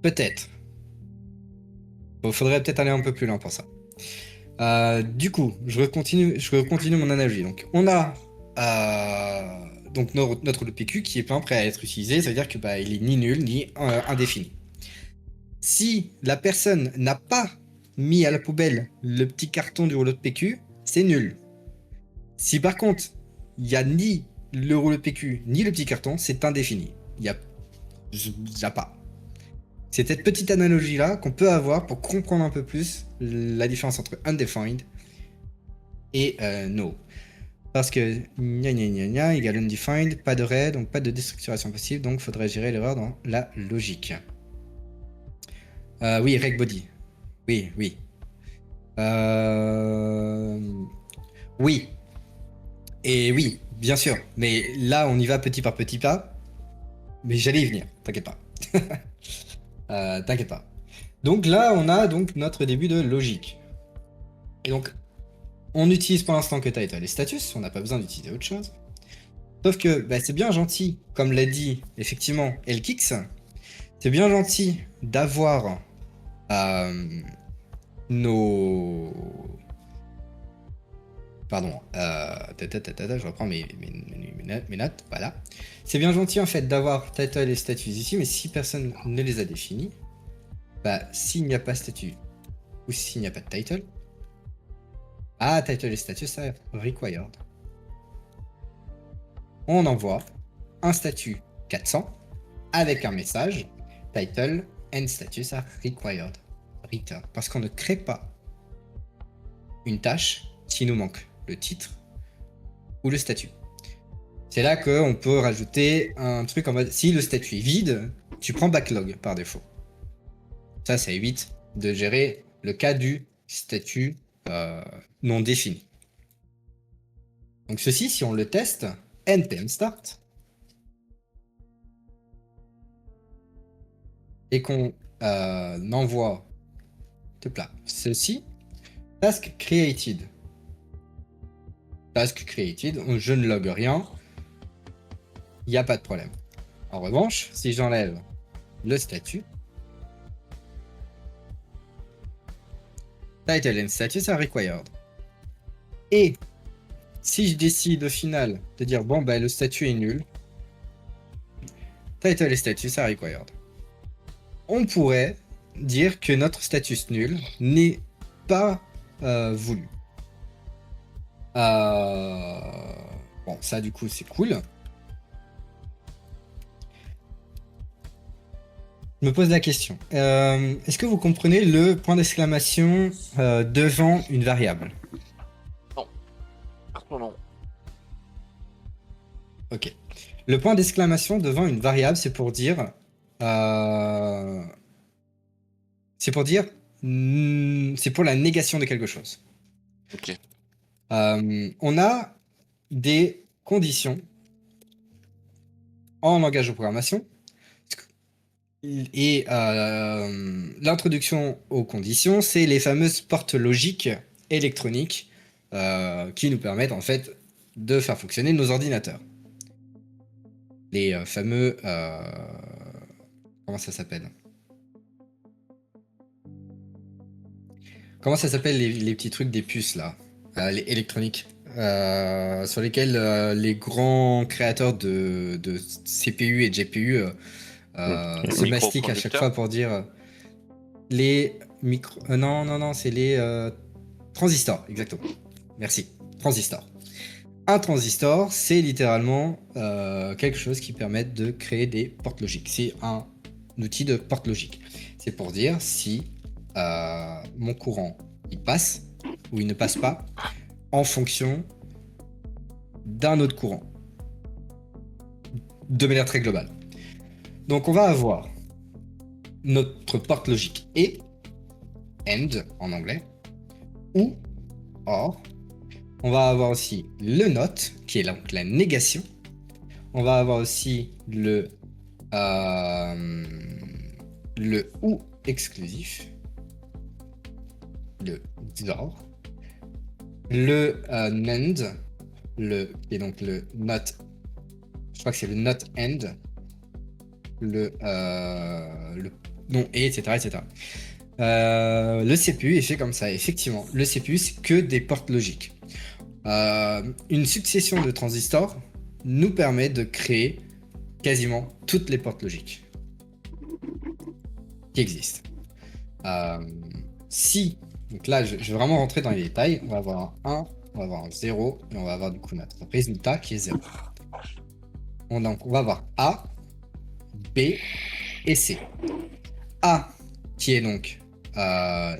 Peut-être. Il faudrait peut-être aller un peu plus loin pour ça. Du coup, je continue mon analogie. Donc, on a donc notre rouleau de PQ qui est plein prêt à être utilisé, ça veut dire que il est ni nul ni indéfini. Si la personne n'a pas mis à la poubelle le petit carton du rouleau de PQ, c'est nul. Si par contre, il n'y a ni le rouleau de PQ ni le petit carton, c'est indéfini. Il n'y a pas. C'est cette petite analogie-là qu'on peut avoir pour comprendre un peu plus la différence entre undefined et no. Parce que égale undefined, pas de ray, donc pas de déstructuration possible, donc il faudrait gérer l'erreur dans la logique. Oui, reg body. Oui. Oui. Et oui, bien sûr. Mais là, on y va petit par petit pas. Mais j'allais y venir, t'inquiète pas. T'inquiète pas. Donc là, on a donc notre début de logique. Et donc, on utilise pour l'instant que title et status, on n'a pas besoin d'utiliser autre chose. Sauf que c'est bien gentil, comme l'a dit effectivement Elkix, c'est bien gentil d'avoir nos... Pardon, je reprends mes notes, voilà. C'est bien gentil en fait d'avoir title et status ici, mais si personne ne les a définis, s'il n'y a pas statut ou s'il n'y a pas de title, title et status ça required. On envoie un statut 400 avec un message title and status are required return, parce qu'on ne crée pas une tâche s'il nous manque le titre ou le statut. C'est là qu'on peut rajouter un truc en mode si le statut est vide, tu prends backlog par défaut. Ça évite de gérer le cas du statut non défini. Donc ceci, si on le teste, npm start, et qu'on envoie ceci, task created. Task created, je ne log rien, il n'y a pas de problème. En revanche, si j'enlève le statut, title and status are required. Et si je décide au final de dire le statut est nul, title et status are required, on pourrait dire que notre status nul n'est pas voulu. Bon, ça du coup c'est cool. Je me pose la question. Est-ce que vous comprenez le point d'exclamation devant une variable? Non. Ok. Le point d'exclamation devant une variable, c'est pour dire... c'est pour la négation de quelque chose. Ok. On a des conditions en langage de programmation. Et l'introduction aux conditions, c'est les fameuses portes logiques électroniques qui nous permettent en fait de faire fonctionner nos ordinateurs. Les fameux... comment ça s'appelle? Comment ça s'appelle les petits trucs des puces là, les électroniques, sur lesquels les grands créateurs de CPU et de GPU se mastiquent à chaque fois pour dire les micro... non, c'est les transistors, exactement. Merci, transistors. Un transistor, c'est littéralement quelque chose qui permet de créer des portes logiques. C'est un outil de porte logique. C'est pour dire si mon courant il passe ou il ne passe pas en fonction d'un autre courant. De manière très globale. Donc on va avoir notre porte logique et AND en anglais, ou OR. On va avoir aussi le NOT, qui est donc la négation. On va avoir aussi le OU exclusif, le XOR, le NAND, qui est donc le NOT, je crois que c'est le NOT AND, le non et, etc., etc. Le CPU est fait comme ça. Effectivement, le CPU, c'est que des portes logiques. Une succession de transistors nous permet de créer quasiment toutes les portes logiques qui existent. Si, donc là, je vais vraiment rentrer dans les détails. On va avoir un 1, on va avoir un 0, et on va avoir du coup notre résultat qui est 0. Donc, on va avoir A, B et C. A, qui est donc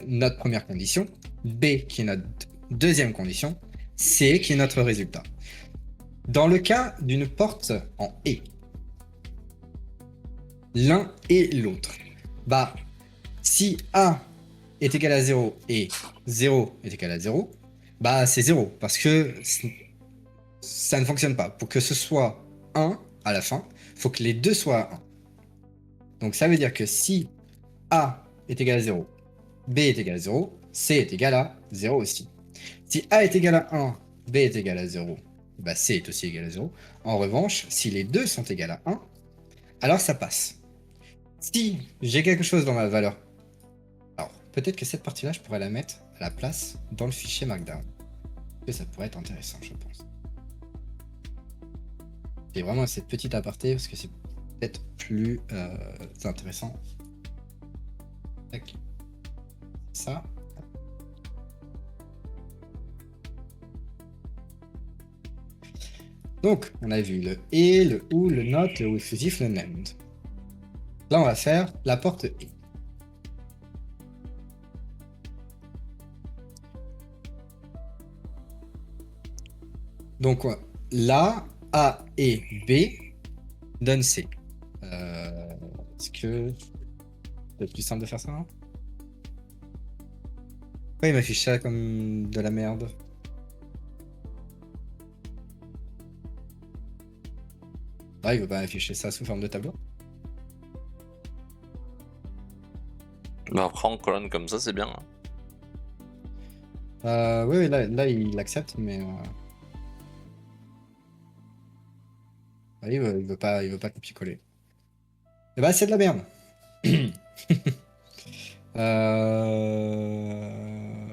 notre première condition, B, qui est notre deuxième condition, C, qui est notre résultat. Dans le cas d'une porte en E, l'un et l'autre, bah, si A est égal à 0 et 0 est égal à 0, bah c'est 0, parce que ça ne fonctionne pas. Pour que ce soit 1 à la fin, il faut que les deux soient 1. Donc ça veut dire que si A est égal à 0, B est égal à 0, C est égal à 0 aussi. Si A est égal à 1, B est égal à 0, bah C est aussi égal à 0. En revanche, si les deux sont égales à 1, alors ça passe. Si j'ai quelque chose dans ma valeur, alors peut-être que cette partie-là, je pourrais la mettre à la place dans le fichier Markdown. Que ça pourrait être intéressant, je pense. Et vraiment cette petite aparté parce que c'est peut-être plus intéressant. Tac. Ça. Donc, on a vu le et, le ou, le not, le ou exclusif, le named. Là, on va faire la porte et. Donc là, A et B donnent C. Est-ce que c'est plus simple de faire ça, hein? Pourquoi il m'affiche ça comme de la merde? Ah, il veut pas afficher ça sous forme de tableau? Mais après, en colonne comme ça, c'est bien. Oui, là, il accepte, mais il veut pas copier-coller. Et bah, c'est de la merde.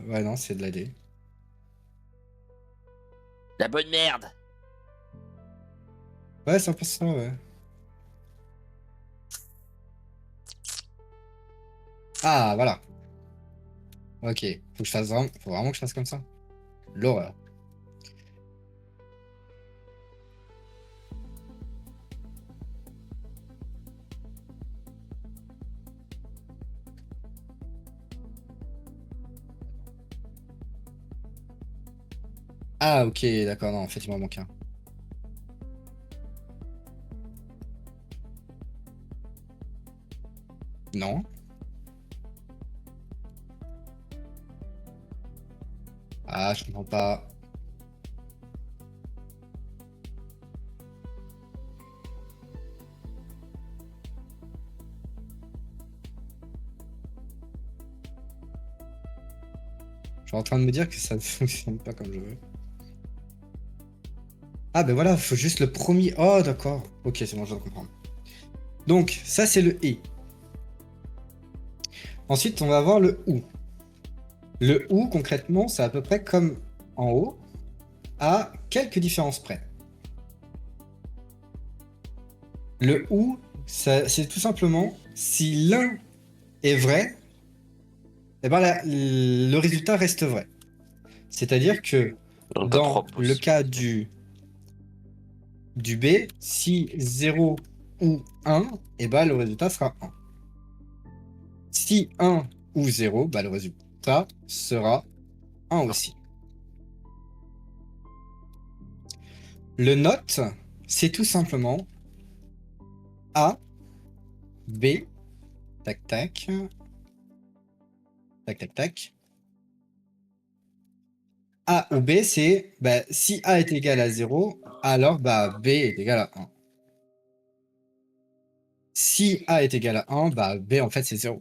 Ouais, non, c'est de la D. La bonne merde. Ouais, c'est un peu ça, ouais. Ah, voilà. Ok, faut vraiment que je fasse comme ça. L'horreur. Ah, ok, d'accord, non, en fait, il m'en manque un. Non. Ah, je comprends pas. Je suis en train de me dire que ça ne fonctionne pas comme je veux. Ah, ben voilà, faut juste le premier. Oh, d'accord. Ok, c'est bon, je viens de comprendre. Donc, ça, c'est le et. Ensuite, on va avoir le ou. Le ou, concrètement, c'est à peu près comme en haut, à quelques différences près. Le ou, c'est tout simplement si l'un est vrai, eh ben le résultat reste vrai. C'est-à-dire que Donc, t'as dans 3 le possibles. cas du B, si 0 ou 1, eh ben le résultat sera 1. Si 1 ou 0, bah, le résultat sera 1 aussi. Le note, c'est tout simplement A, B, tac tac, Tac, tac, tac. A ou B, c'est bah, si A est égal à 0, alors bah, B est égal à 1. Si A est égal à 1, bah, B en fait c'est 0.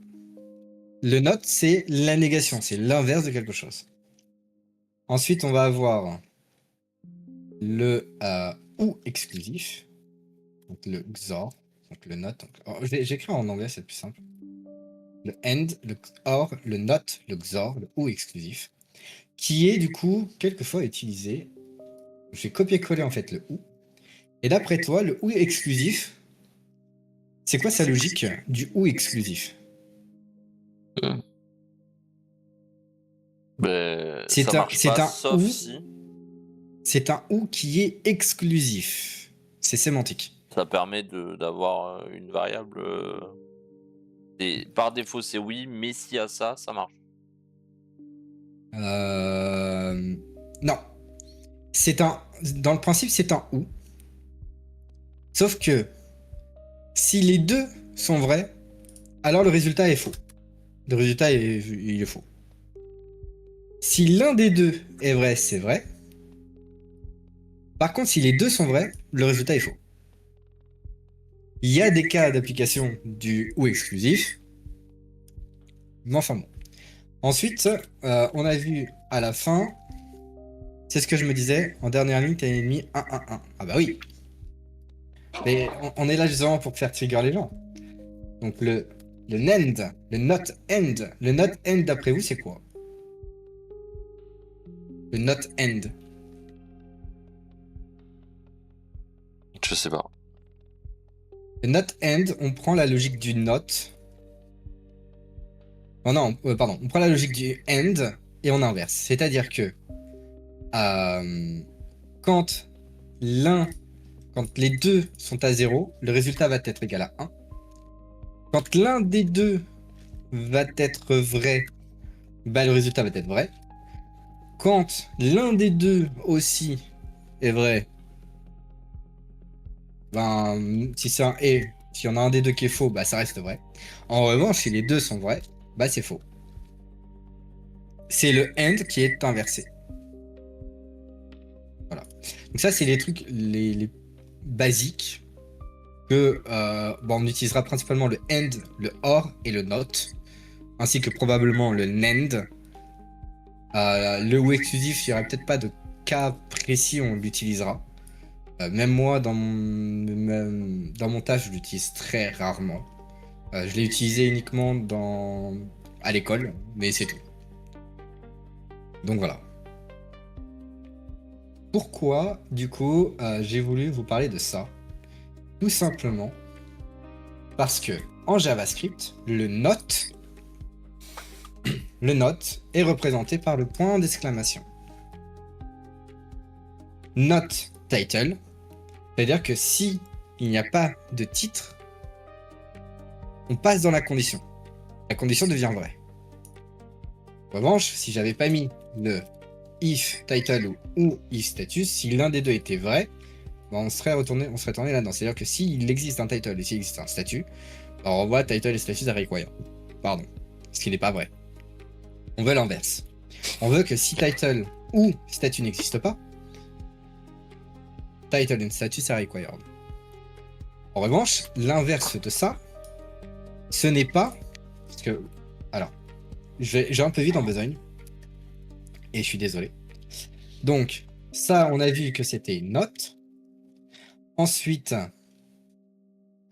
Le not, c'est la négation, c'est l'inverse de quelque chose. Ensuite, on va avoir le ou exclusif, donc le XOR, donc le not. J'écris en anglais, c'est plus simple. Le AND, le OR, le NOT, le XOR, le OU exclusif, qui est du coup quelquefois utilisé. Je vais copier-coller en fait le OU. Et d'après toi, le OU exclusif, c'est quoi sa logique du OU exclusif? Ça marche pas, sauf OU, si c'est un OU qui est exclusif. C'est sémantique. ça permet d'avoir une variable. Par défaut, c'est oui, mais s'il y a ça, ça marche. Non. Dans le principe, c'est un OU. Sauf que si les deux sont vrais, alors le résultat est faux. Le résultat il est faux. Si l'un des deux est vrai, c'est vrai. Par contre, si les deux sont vrais, le résultat est faux. Il y a des cas d'application du ou exclusif. Mais enfin bon. Ensuite, on a vu à la fin, c'est ce que je me disais, en dernière ligne, t'avais mis 1, 1, 1. Ah bah oui. Mais on est là justement pour faire trigger les gens. Donc le NAND, le not end. Le not end d'après vous, c'est quoi? Le not end. Je sais pas. Le not end, on prend la logique du not. Oh non, pardon. On prend la logique du end et on inverse. C'est-à-dire que quand les deux sont à 0, le résultat va être égal à 1. Quand l'un des deux va être vrai, bah, le résultat va être vrai. Quand l'un des deux aussi est vrai, ben, si c'est un et, si on a un des deux qui est faux, bah, ça reste vrai. En revanche, si les deux sont vrais, bah, c'est faux. C'est le AND qui est inversé. Voilà. Donc ça, c'est les trucs les basiques que on utilisera principalement le AND, le OR et le NOT, ainsi que probablement le NAND. Le ou exclusif, il n'y aura peut-être pas de cas précis où on l'utilisera. Même moi, dans mon taf, je l'utilise très rarement. Je l'ai utilisé uniquement à l'école, mais c'est tout. Donc voilà. Pourquoi, du coup, j'ai voulu vous parler de ça? Tout simplement parce que en JavaScript, le not est représenté par le point d'exclamation. Not title, c'est-à-dire que si il n'y a pas de titre, on passe dans la condition. La condition devient vraie. En revanche, si j'avais pas mis le if title ou if status, si l'un des deux était vrai, ben on serait retourné là-dedans. C'est-à-dire que s'il existe un title et s'il existe un statut, ben on renvoie title et status à require. Pardon, ce qui n'est pas vrai. On veut l'inverse. On veut que si title ou statut n'existe pas, title and status are required. En revanche, l'inverse de ça, ce n'est pas... Parce que... Alors, j'ai un peu vite en besogne. Et je suis désolé. Donc, ça, on a vu que c'était not. Ensuite...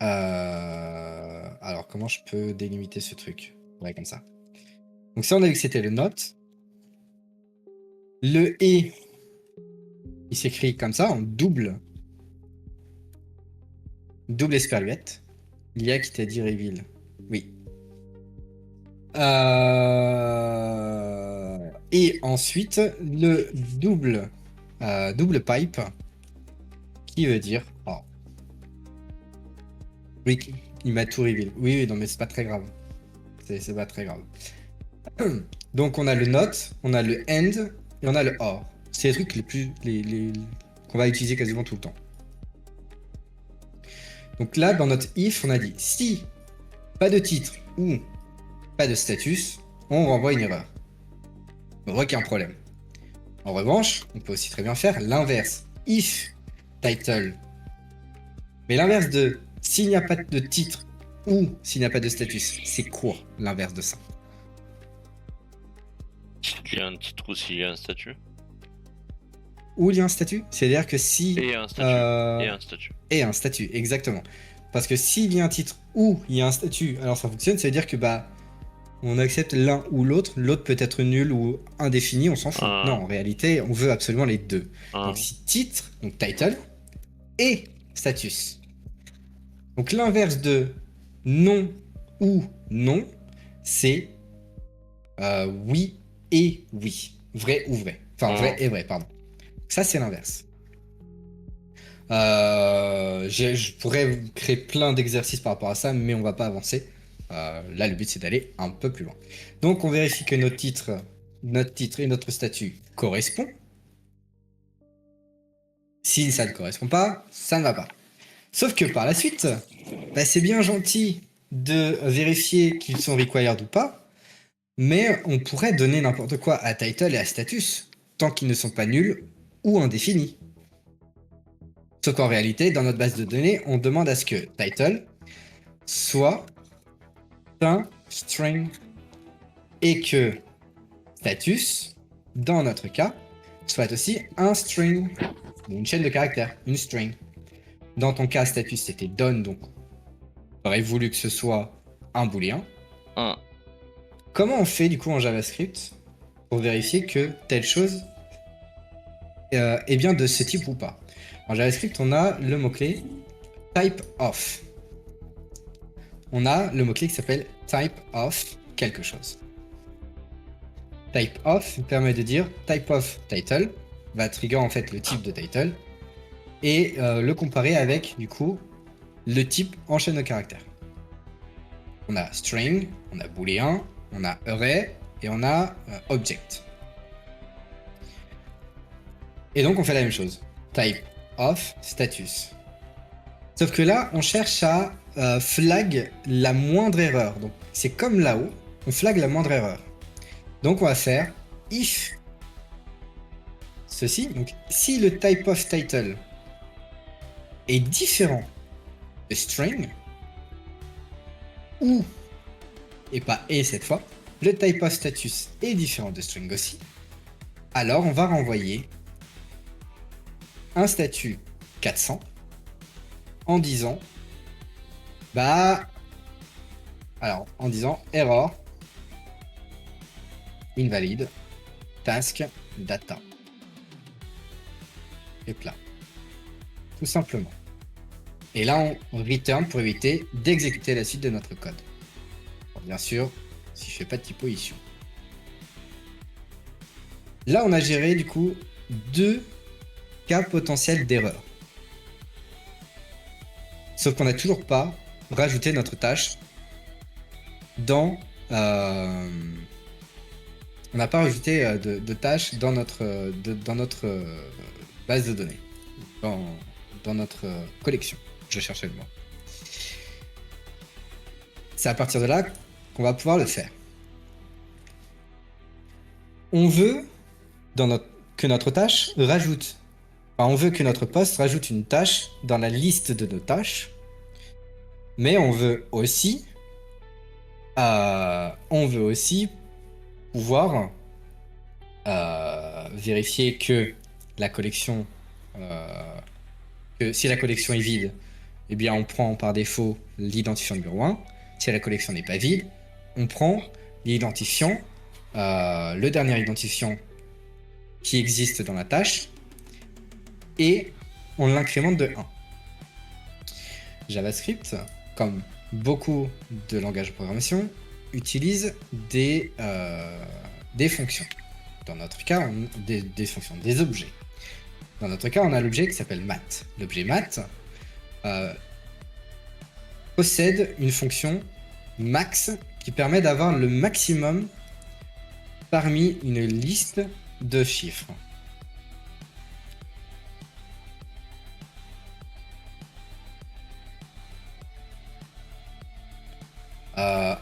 Alors, comment je peux délimiter ce truc? Ouais, comme ça. Donc ça, on a vu que c'était le not. Le et, il s'écrit comme ça, en double esperluette. L'IA qui t'a dit reveal. Oui. Et ensuite, le double pipe, qui veut dire... Oh. Oui, il m'a tout reveal. Oui, non, mais c'est pas très grave. C'est pas très grave. Donc on a le not, on a le end et on a le or. C'est les trucs qu'on va utiliser quasiment tout le temps. Donc là, dans notre if, on a dit si pas de titre ou pas de status, on renvoie une erreur. Aucun problème. En revanche, on peut aussi très bien faire l'inverse. If title. Mais l'inverse de s'il n'y a pas de titre ou s'il n'y a pas de status, c'est quoi l'inverse de ça? S'il y a un titre ou s'il y a un statut. Où il y a un statut? C'est-à-dire que si... Et un statut. Et un statut. Et un statut, exactement. Parce que s'il y a un titre ou il y a un statut, alors ça fonctionne, ça veut dire que bah on accepte l'un ou l'autre, l'autre peut être nul ou indéfini, on s'en fout. Non, en réalité, on veut absolument les deux. Donc si titre, donc title, et status. Donc l'inverse de non ou non, c'est oui et oui. Vrai ou vrai. Enfin, vrai et vrai, pardon. Ça, c'est l'inverse. Je pourrais créer plein d'exercices par rapport à ça, mais on va pas avancer. Là, le but, c'est d'aller un peu plus loin. Donc, on vérifie que notre titre et notre statut correspondent. Si ça ne correspond pas, ça ne va pas. Sauf que par la suite, bah, c'est bien gentil de vérifier qu'ils sont required ou pas, mais on pourrait donner n'importe quoi à title et à status, tant qu'ils ne sont pas nuls ou indéfinis. Sauf qu'en réalité, dans notre base de données, on demande à ce que title soit un string et que status, dans notre cas, soit aussi un string, une chaîne de caractères, une string. Dans ton cas, status c'était done, donc j'aurais voulu que ce soit un booléen. Comment on fait du coup en JavaScript pour vérifier que telle chose est bien de ce type ou pas? En JavaScript, on a le mot-clé type of. On a le mot-clé qui s'appelle type of quelque chose. Type of permet de dire type of title, va trigger en fait le type de title, et le comparer avec du coup le type en chaîne de caractères. On a string, on a booléen, on a array et on a object. Et donc on fait la même chose. Type of status. Sauf que là, on cherche à flag la moindre erreur. Donc c'est comme là-haut, on flag la moindre erreur. Donc on va faire if ceci. Donc si le type of title est différent de string, ou, et pas et cette fois, le type of status est différent de string aussi, alors on va renvoyer un statut 400 en disant error invalid task data et plat, tout simplement. Et là on return pour éviter d'exécuter la suite de notre code. Bon, bien sûr, si je fais pas de typo-issue. Là on a géré du coup deux cas potentiels d'erreur. Sauf qu'on n'a toujours pas rajouté notre tâche dans... on n'a pas rajouté de tâches dans notre, base de données, dans notre collection. Je cherchais le mot. C'est à partir de là qu'on va pouvoir le faire. On veut que notre tâche rajoute... Enfin, on veut que notre poste rajoute une tâche dans la liste de nos tâches, mais on veut aussi pouvoir vérifier que la collection, que si la collection est vide, eh bien on prend par défaut l'identifiant numéro 1. Si la collection n'est pas vide, on prend l'identifiant, le dernier identifiant qui existe dans la tâche, et on l'incrémente de 1. JavaScript, comme beaucoup de langages de programmation, utilise des fonctions. Dans notre cas, des fonctions, des objets. Dans notre cas, on a l'objet qui s'appelle mat. L'objet mat possède une fonction max qui permet d'avoir le maximum parmi une liste de chiffres.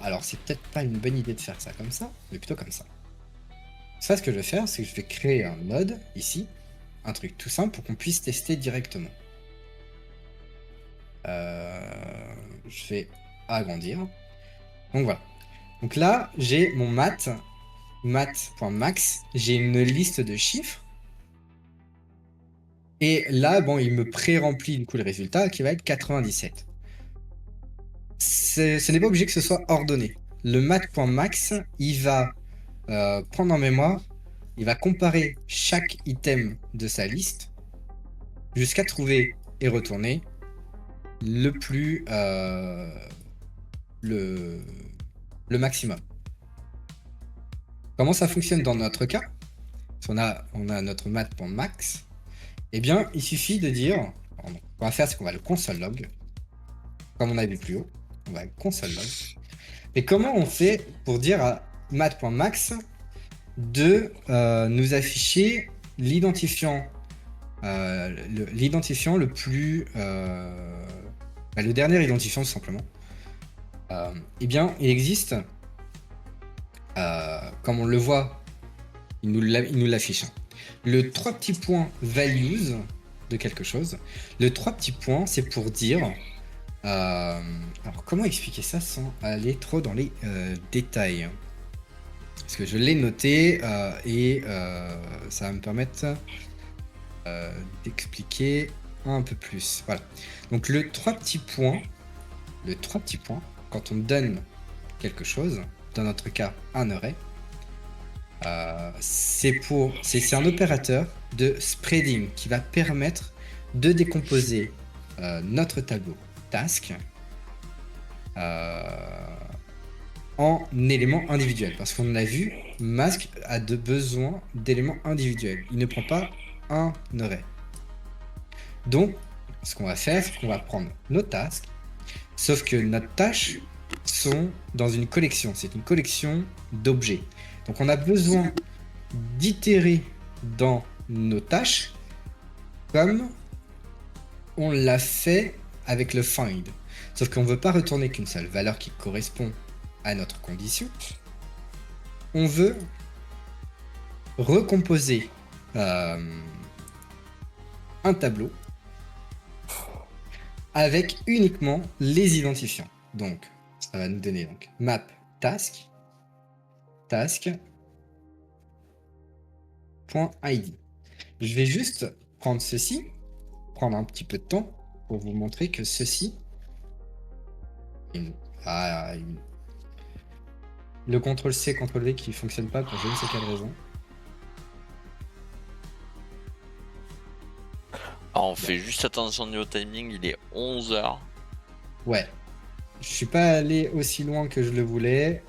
alors c'est peut-être pas une bonne idée de faire ça comme ça, mais plutôt comme ça. Ça, ce que je vais faire, c'est que je vais créer un node ici, un truc tout simple pour qu'on puisse tester directement. Je vais agrandir. Donc voilà. Donc là, j'ai mon mat.max, j'ai une liste de chiffres. Et là, bon, il me pré-remplit du coup le résultat qui va être 97. Ce n'est pas obligé que ce soit ordonné. Le mat.max, il va prendre en mémoire, il va comparer chaque item de sa liste jusqu'à trouver et retourner le plus le maximum. Comment ça fonctionne dans notre cas? On a notre mat.max. Eh bien, il suffit de dire, ce qu'on va faire, c'est qu'on va le console log, comme on a vu plus haut, on va console log. Et comment on fait pour dire à mat.max de nous afficher l'identifiant le plus le dernier identifiant tout simplement. Eh bien, il existe, comme on le voit, il nous l'affiche. Le 3 petits points values de quelque chose. Le 3 petits points, c'est pour dire. Alors, comment expliquer ça sans aller trop dans les détails? Parce que je l'ai noté et ça va me permettre d'expliquer un peu plus. Voilà. Donc, le 3 petits points, quand on donne quelque chose, dans notre cas un array, c'est un opérateur de spreading qui va permettre de décomposer notre tableau task en éléments individuels. Parce qu'on a vu, Mask a besoin d'éléments individuels. Il ne prend pas un array. Donc, ce qu'on va faire, c'est qu'on va prendre nos tasks, sauf que nos tâches sont dans une collection. C'est une collection d'objets. Donc on a besoin d'itérer dans nos tâches comme on l'a fait avec le find. Sauf qu'on ne veut pas retourner qu'une seule valeur qui correspond à notre condition. On veut recomposer un tableau avec uniquement les identifiants. Donc ça va nous donner donc map task .id. Je vais juste prendre ceci, prendre un petit peu de temps pour vous montrer que ceci, le CTRL-C, CTRL-V qui fonctionne pas pour je ne sais quelle raison. Alors, on fait juste attention au timing, il est 11h. Ouais, je suis pas allé aussi loin que je le voulais.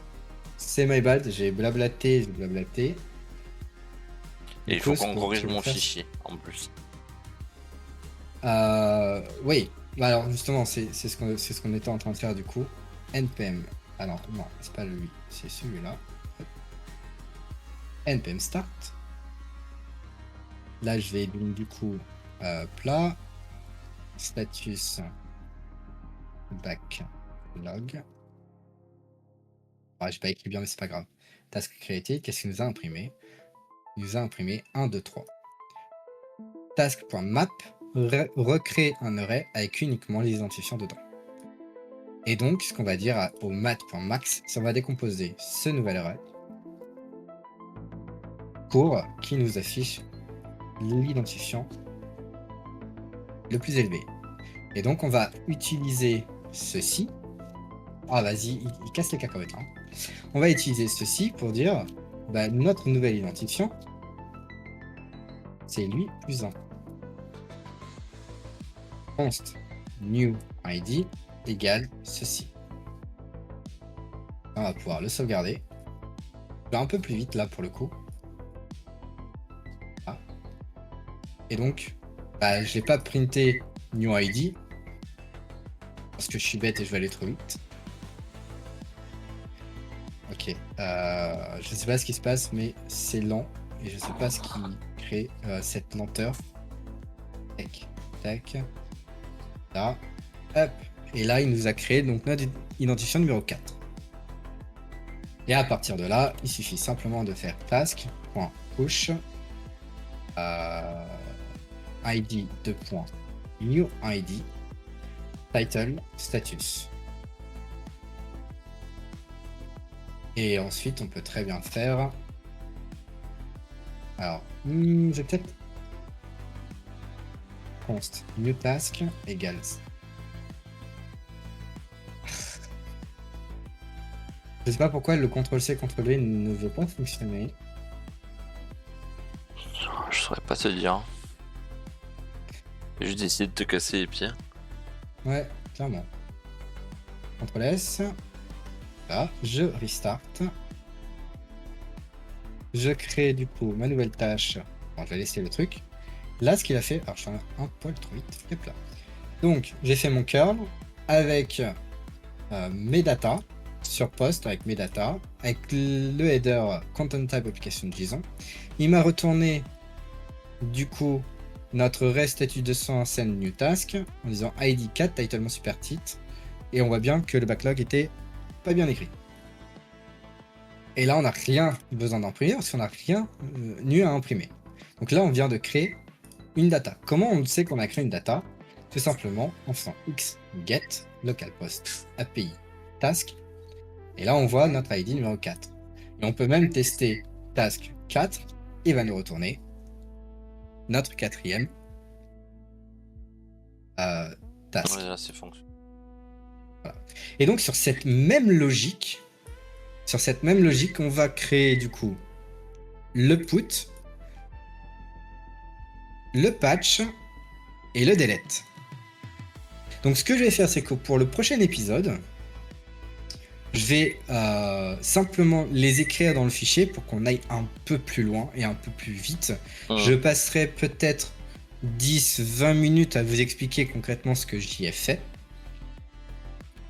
C'est my bad, j'ai blablaté. Et il faut qu'on corrige mon fichier en plus. Oui, alors justement, c'est ce qu'on était en train de faire du coup. npm, alors non, c'est pas lui, c'est celui-là. npm start. Là, je vais donc du coup plat, status backlog. J'ai pas écrit bien, mais c'est pas grave. Task created, qu'est-ce qu'il nous a imprimé? Il nous a imprimé 1, 2, 3. Task.map recrée un array avec uniquement les identifiants dedans. Et donc, ce qu'on va dire au mat.max, c'est qu'on va décomposer ce nouvel array pour qu'il nous affiche l'identifiant le plus élevé. Et donc, on va utiliser ceci. Ah, vas-y, il casse les cacahuètes. Hein. On va utiliser ceci pour dire notre nouvel identifiant, c'est lui plus 1. Const new id égale ceci. On va pouvoir le sauvegarder. Je vais un peu plus vite là pour le coup. Ah. Et donc, je vais pas printer new id parce que je suis bête et je vais aller trop vite. Ok, je sais pas ce qui se passe, mais c'est lent et je sais pas ce qui crée cette lenteur. Tac, tac, là, hop, et là il nous a créé donc notre identifiant numéro 4. Et à partir de là, il suffit simplement de faire task.push id new id title status. Et ensuite, on peut très bien faire. Alors, je vais peut-être const new task égale. Je sais pas pourquoi le CTRL-C, CTRL-V ne veut pas fonctionner. Je saurais pas te dire. J'ai juste décidé de te casser les pieds. Ouais, clairement. CTRL-S. Là, je restart. Je crée du coup ma nouvelle tâche. Bon, je vais laisser le truc. Là, ce qu'il a fait. Alors, je suis un poil trop vite. Hop là. Donc, j'ai fait mon curl avec mes data sur post avec mes data, avec le header content type application JSON. Il m'a retourné du coup notre rest statut 200 send new task en disant id 4 title super titre, et on voit bien que le backlog était pas bien écrit. Et là on n'a rien besoin d'imprimer parce qu'on n'a rien nu à imprimer. Donc là on vient de créer une data. Comment on sait qu'on a créé une data? Tout simplement en faisant x get localhost API task. Et là, on voit notre ID numéro 4. Et on peut même tester task 4. Il va nous retourner notre quatrième task. Ouais, là, c'est fonction. Voilà. Et donc, sur cette même logique, on va créer du coup le put, le patch et le delete. Donc, ce que je vais faire, c'est que pour le prochain épisode, je vais simplement les écrire dans le fichier pour qu'on aille un peu plus loin et un peu plus vite. Je passerai peut-être 10-20 minutes à vous expliquer concrètement ce que j'y ai fait.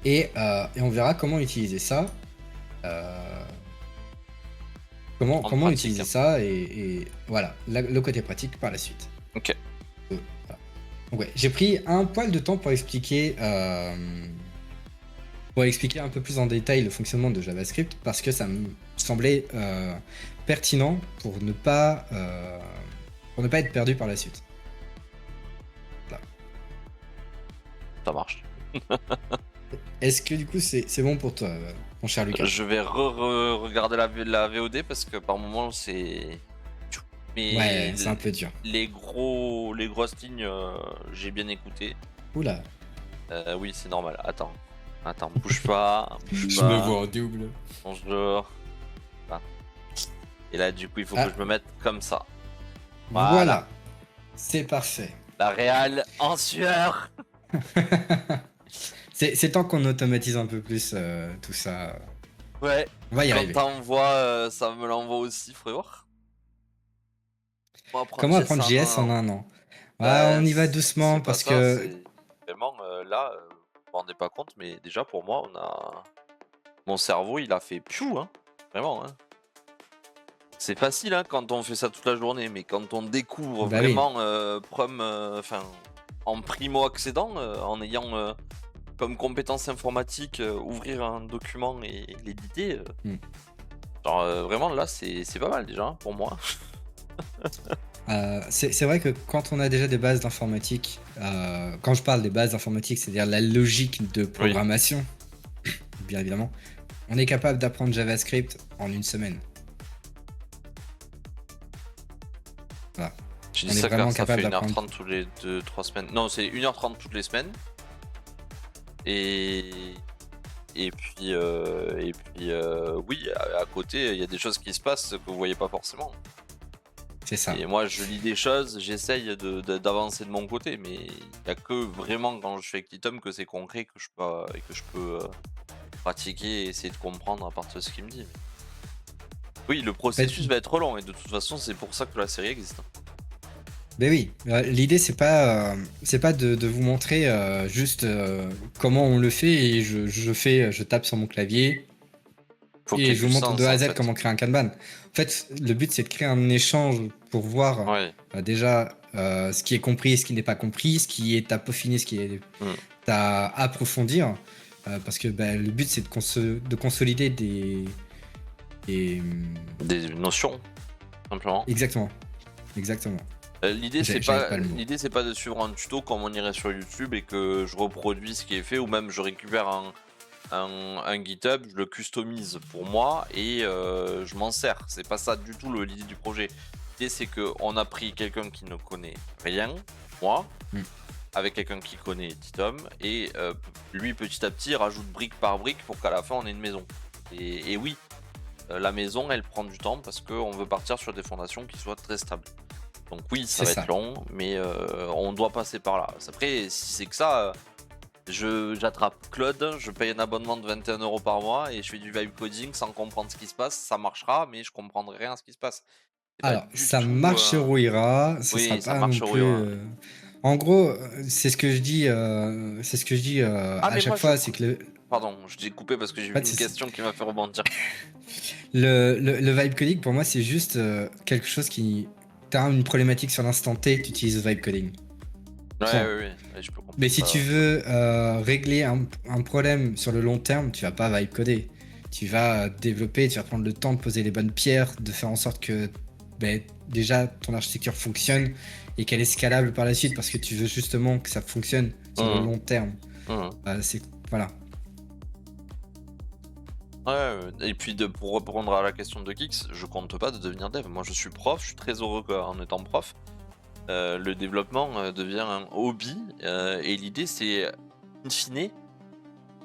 Et on verra comment utiliser ça. Comment utiliser ça et voilà, le côté pratique par la suite. Ok. Voilà. Donc ouais, j'ai pris un poil de temps pour expliquer un peu plus en détail le fonctionnement de JavaScript parce que ça me semblait pertinent pour ne pas être perdu par la suite. Voilà. Ça marche. Est-ce que du coup c'est bon pour toi, mon cher Lucas? Je vais regarder la VOD parce que par moment c'est. Mais ouais, c'est un peu dur. Les grosses lignes, j'ai bien écouté. Oula. Oui, c'est normal. Attends, bouge pas. Je me vois en double. Bonjour. Ah. Et là, du coup, il faut que je me mette comme ça. Voilà. C'est parfait. La réal en sueur. C'est temps qu'on automatise un peu plus tout ça. Ouais. On va y arriver. Quand t'envoies, ça me l'envoie aussi, frérot. Comment apprendre JS en un an? On y va doucement parce que. Vraiment, là, vous vous rendez pas compte, mais déjà pour moi, mon cerveau, il a fait piou, hein. Vraiment, hein. C'est facile, hein, quand on fait ça toute la journée, mais quand on découvre vraiment, en primo-accédant, en ayant comme compétence informatique ouvrir un document et l'éditer, vraiment là, c'est pas mal déjà, hein, pour moi. C'est vrai que quand on a déjà des bases d'informatique, quand je parle des bases d'informatique, c'est-à-dire la logique de programmation, bien évidemment, on est capable d'apprendre JavaScript en une semaine. Voilà. Je dis ça car ça fait 1h30 tous les 2-3 semaines. Non, c'est 1h30 toutes les semaines. Et puis, oui, à côté, il y a des choses qui se passent que vous voyez pas forcément. C'est ça. Et moi, je lis des choses, j'essaye d'avancer de mon côté, mais il n'y a que vraiment quand je fais avec Titum que c'est concret que je peux pratiquer et essayer de comprendre à partir de ce qu'il me dit. Oui, le processus va être long et de toute façon, c'est pour ça que la série existe. Ben oui, l'idée c'est pas de vous montrer juste comment on le fait et je tape sur mon clavier et je vous montre de A à Z comment créer un Kanban. En fait, le but c'est de créer un échange pour voir déjà ce qui est compris et ce qui n'est pas compris, ce qui est à peaufiner, ce qui est à approfondir, parce que le but c'est de consolider Et Des notions, simplement. exactement. L'idée c'est J'avais pas pas le mot. l'idée c'est pas de suivre un tuto comme on irait sur YouTube et que je reproduis ce qui est fait ou même je récupère un GitHub, je le customise pour moi et je m'en sers. C'est pas ça du tout l'idée du projet. L'idée c'est qu'on a pris quelqu'un qui ne connaît rien, moi, Mmh. avec quelqu'un qui connaît Titom et lui petit à petit rajoute brique par brique pour qu'à la fin on ait une maison. Et oui, la maison elle prend du temps parce qu'on veut partir sur des fondations qui soient très stables. Donc oui, ça C'est va ça. être long, mais on doit passer par là. Après, si c'est que ça, j'attrape Claude, je paye un abonnement de 21 € par mois et je fais du vibe coding sans comprendre ce qui se passe. Ça marchera, mais je comprendrai rien à ce qui se passe. C'est pas Alors, du ça tout. marcherouillera, ce sera Oui, ça pas non plus. marcherouillera. En gros, c'est ce que je dis, Ah, à mais chaque moi je. fois, c'est que Pardon, je t'ai coupé parce que j'ai pas vu de une souci. question qui m'a fait rebondir. Le vibe coding pour moi, c'est juste quelque chose qui. T'as une problématique sur l'instant T, tu utilises vibe coding. Ouais, Point. ouais, ouais, je peux comprendre Mais si tu ça. veux régler un problème sur le long terme, tu vas pas vibe coder. Tu vas développer, tu vas prendre le temps de poser les bonnes pierres, de faire en sorte que ben, déjà ton architecture fonctionne et qu'elle est scalable par la suite parce que tu veux justement que ça fonctionne sur le Mhm, long terme. mhm. C'est voilà. Ouais, et puis pour répondre à la question de Kix, je compte pas de devenir dev. Moi je suis prof, je suis très heureux en étant prof. Le développement devient un hobby et l'idée c'est, in fine,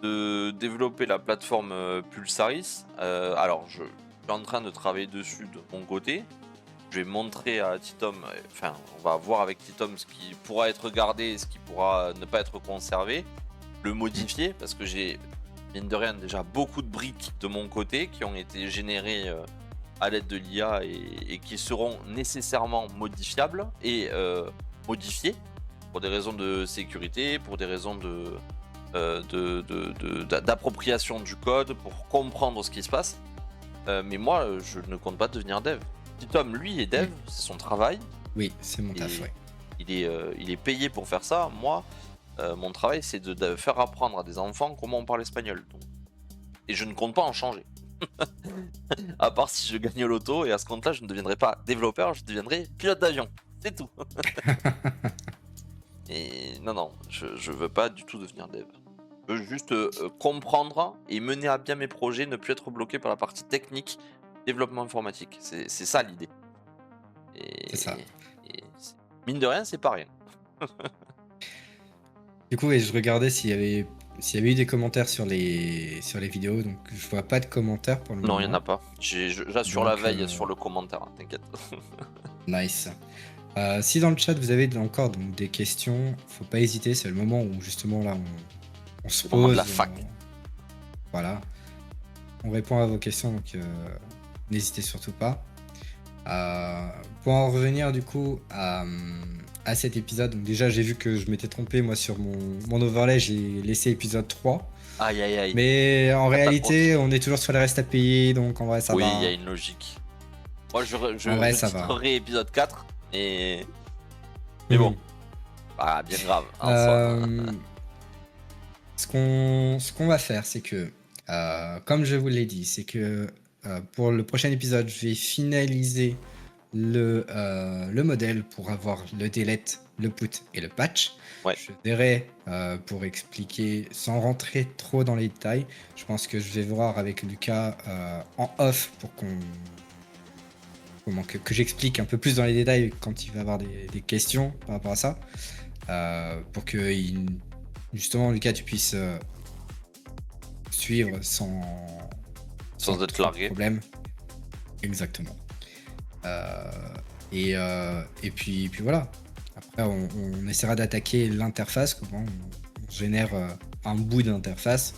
de développer la plateforme Pulsaris. Alors je suis en train de travailler dessus de mon côté. Je vais montrer à Titom, enfin on va voir avec Titom ce qui pourra être gardé et ce qui pourra ne pas être conservé, le modifier parce que j'ai mine de rien déjà beaucoup de briques de mon côté qui ont été générées à l'aide de l'IA et qui seront nécessairement modifiables et modifiées pour des raisons de sécurité, pour des raisons d'appropriation du code, pour comprendre ce qui se passe. Mais moi, je ne compte pas devenir dev. Petit homme, lui, est dev, c'est son travail. Oui, c'est mon Et taf, ouais. il est payé pour faire ça. Moi, mon travail, c'est de faire apprendre à des enfants comment on parle espagnol. Et je ne compte pas en changer. À part si je gagne au loto, et à ce compte-là, je ne deviendrai pas développeur, je deviendrai pilote d'avion. C'est tout. Et non, je veux pas du tout devenir dev. Je veux juste comprendre et mener à bien mes projets, ne plus être bloqué par la partie technique, développement informatique. C'est ça l'idée. C'est ça. Et mine de rien, c'est pas rien. Du coup, et je regardais s'il y avait eu des commentaires sur les vidéos, donc je vois pas de commentaires pour le Non, il n'y en moment. a pas. J'assure la Donc, veille sur le commentaire, hein, t'inquiète. nice. Si dans le chat vous avez encore donc, des questions, faut pas hésiter, c'est le moment où justement là on se Au moment de pose. la fac. Voilà. On répond à vos questions, donc n'hésitez surtout pas. Pour en revenir du coup à cet épisode, donc déjà j'ai vu que je m'étais trompé moi sur mon overlay, j'ai laissé épisode 3. Aïe aïe aïe. Mais en Catastrophe. réalité, on est toujours sur les restes à payer, donc en vrai ça Oui, va. il y a une logique. Moi, En vrai, je ça va. titrerai épisode 4, mais bon, pas bien grave en soi. Euh, ce qu'on va faire, c'est que, comme je vous l'ai dit, c'est que pour le prochain épisode, je vais finaliser le modèle pour avoir le delete, le put et le patch. Ouais. Je verrai pour expliquer sans rentrer trop dans les détails. Je pense que je vais voir avec Lucas en off pour que j'explique un peu plus dans les détails quand il va avoir des questions par rapport à ça. Pour que justement, Lucas, tu puisses suivre sans Sans être trop de largué. problème. Exactement. Et puis voilà. Après, on essaiera d'attaquer l'interface. Comment on génère un bout d'interface.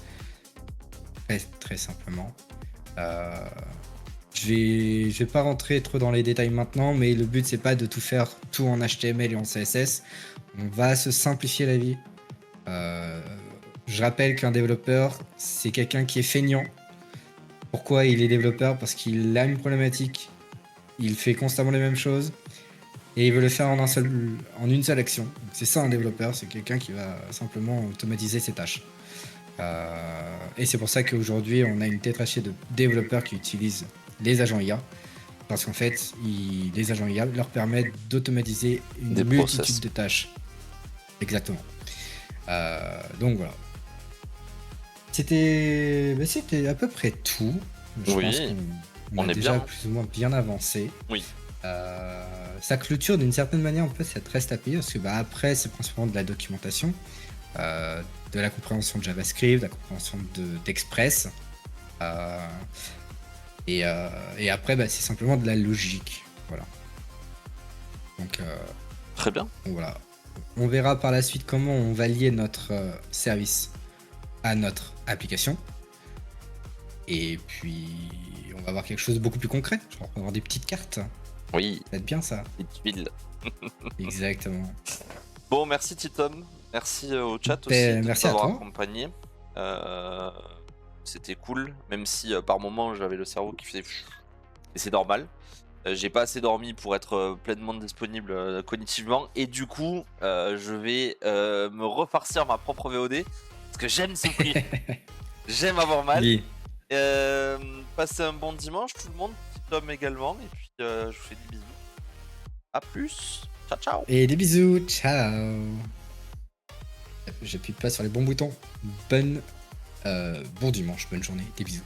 Très, très simplement. Je vais pas rentrer trop dans les détails maintenant, mais le but c'est pas de tout faire tout en HTML et en CSS. On va se simplifier la vie. Je rappelle qu'un développeur, c'est quelqu'un qui est feignant. Pourquoi il est développeur? Parce qu'il a une problématique. Il fait constamment les mêmes choses et il veut le faire en une seule action. C'est ça un développeur, c'est quelqu'un qui va simplement automatiser ses tâches. Et c'est pour ça qu'aujourd'hui, on a une tétrachée de développeurs qui utilisent les agents IA. Parce qu'en fait, les agents IA leur permettent d'automatiser une Des multitude process. de tâches. Exactement. Donc voilà. C'était à peu près tout. Je Oui, pense qu'on on a est déjà bien. plus ou moins bien avancé. Oui. Ça clôture d'une certaine manière un peu cette REST API parce que après c'est principalement de la documentation, de la compréhension de JavaScript, de la compréhension d'Express, et après c'est simplement de la logique, voilà. Donc Très bien. voilà, on verra par la suite comment on va lier notre service à notre application, et puis on va avoir quelque chose de beaucoup plus concret. Genre, on va avoir des petites cartes. Oui, Ça va être bien ça. petite tuile. Exactement. Bon, merci Titom. Merci au chat aussi Ben, de merci à t'avoir toi. accompagné. C'était cool, même si par moment j'avais le cerveau qui faisait pfff. Et c'est normal. J'ai pas assez dormi pour être pleinement disponible cognitivement. Et du coup, je vais me refarcir ma propre VOD. Parce que j'aime souffrir. J'aime avoir mal. Oui. Passez un bon dimanche tout le monde. Titom également. Et puis je vous fais des bisous. A plus. Ciao ciao. Et des bisous, ciao. J'appuie pas sur les bons boutons. Bon dimanche, bonne journée, des bisous.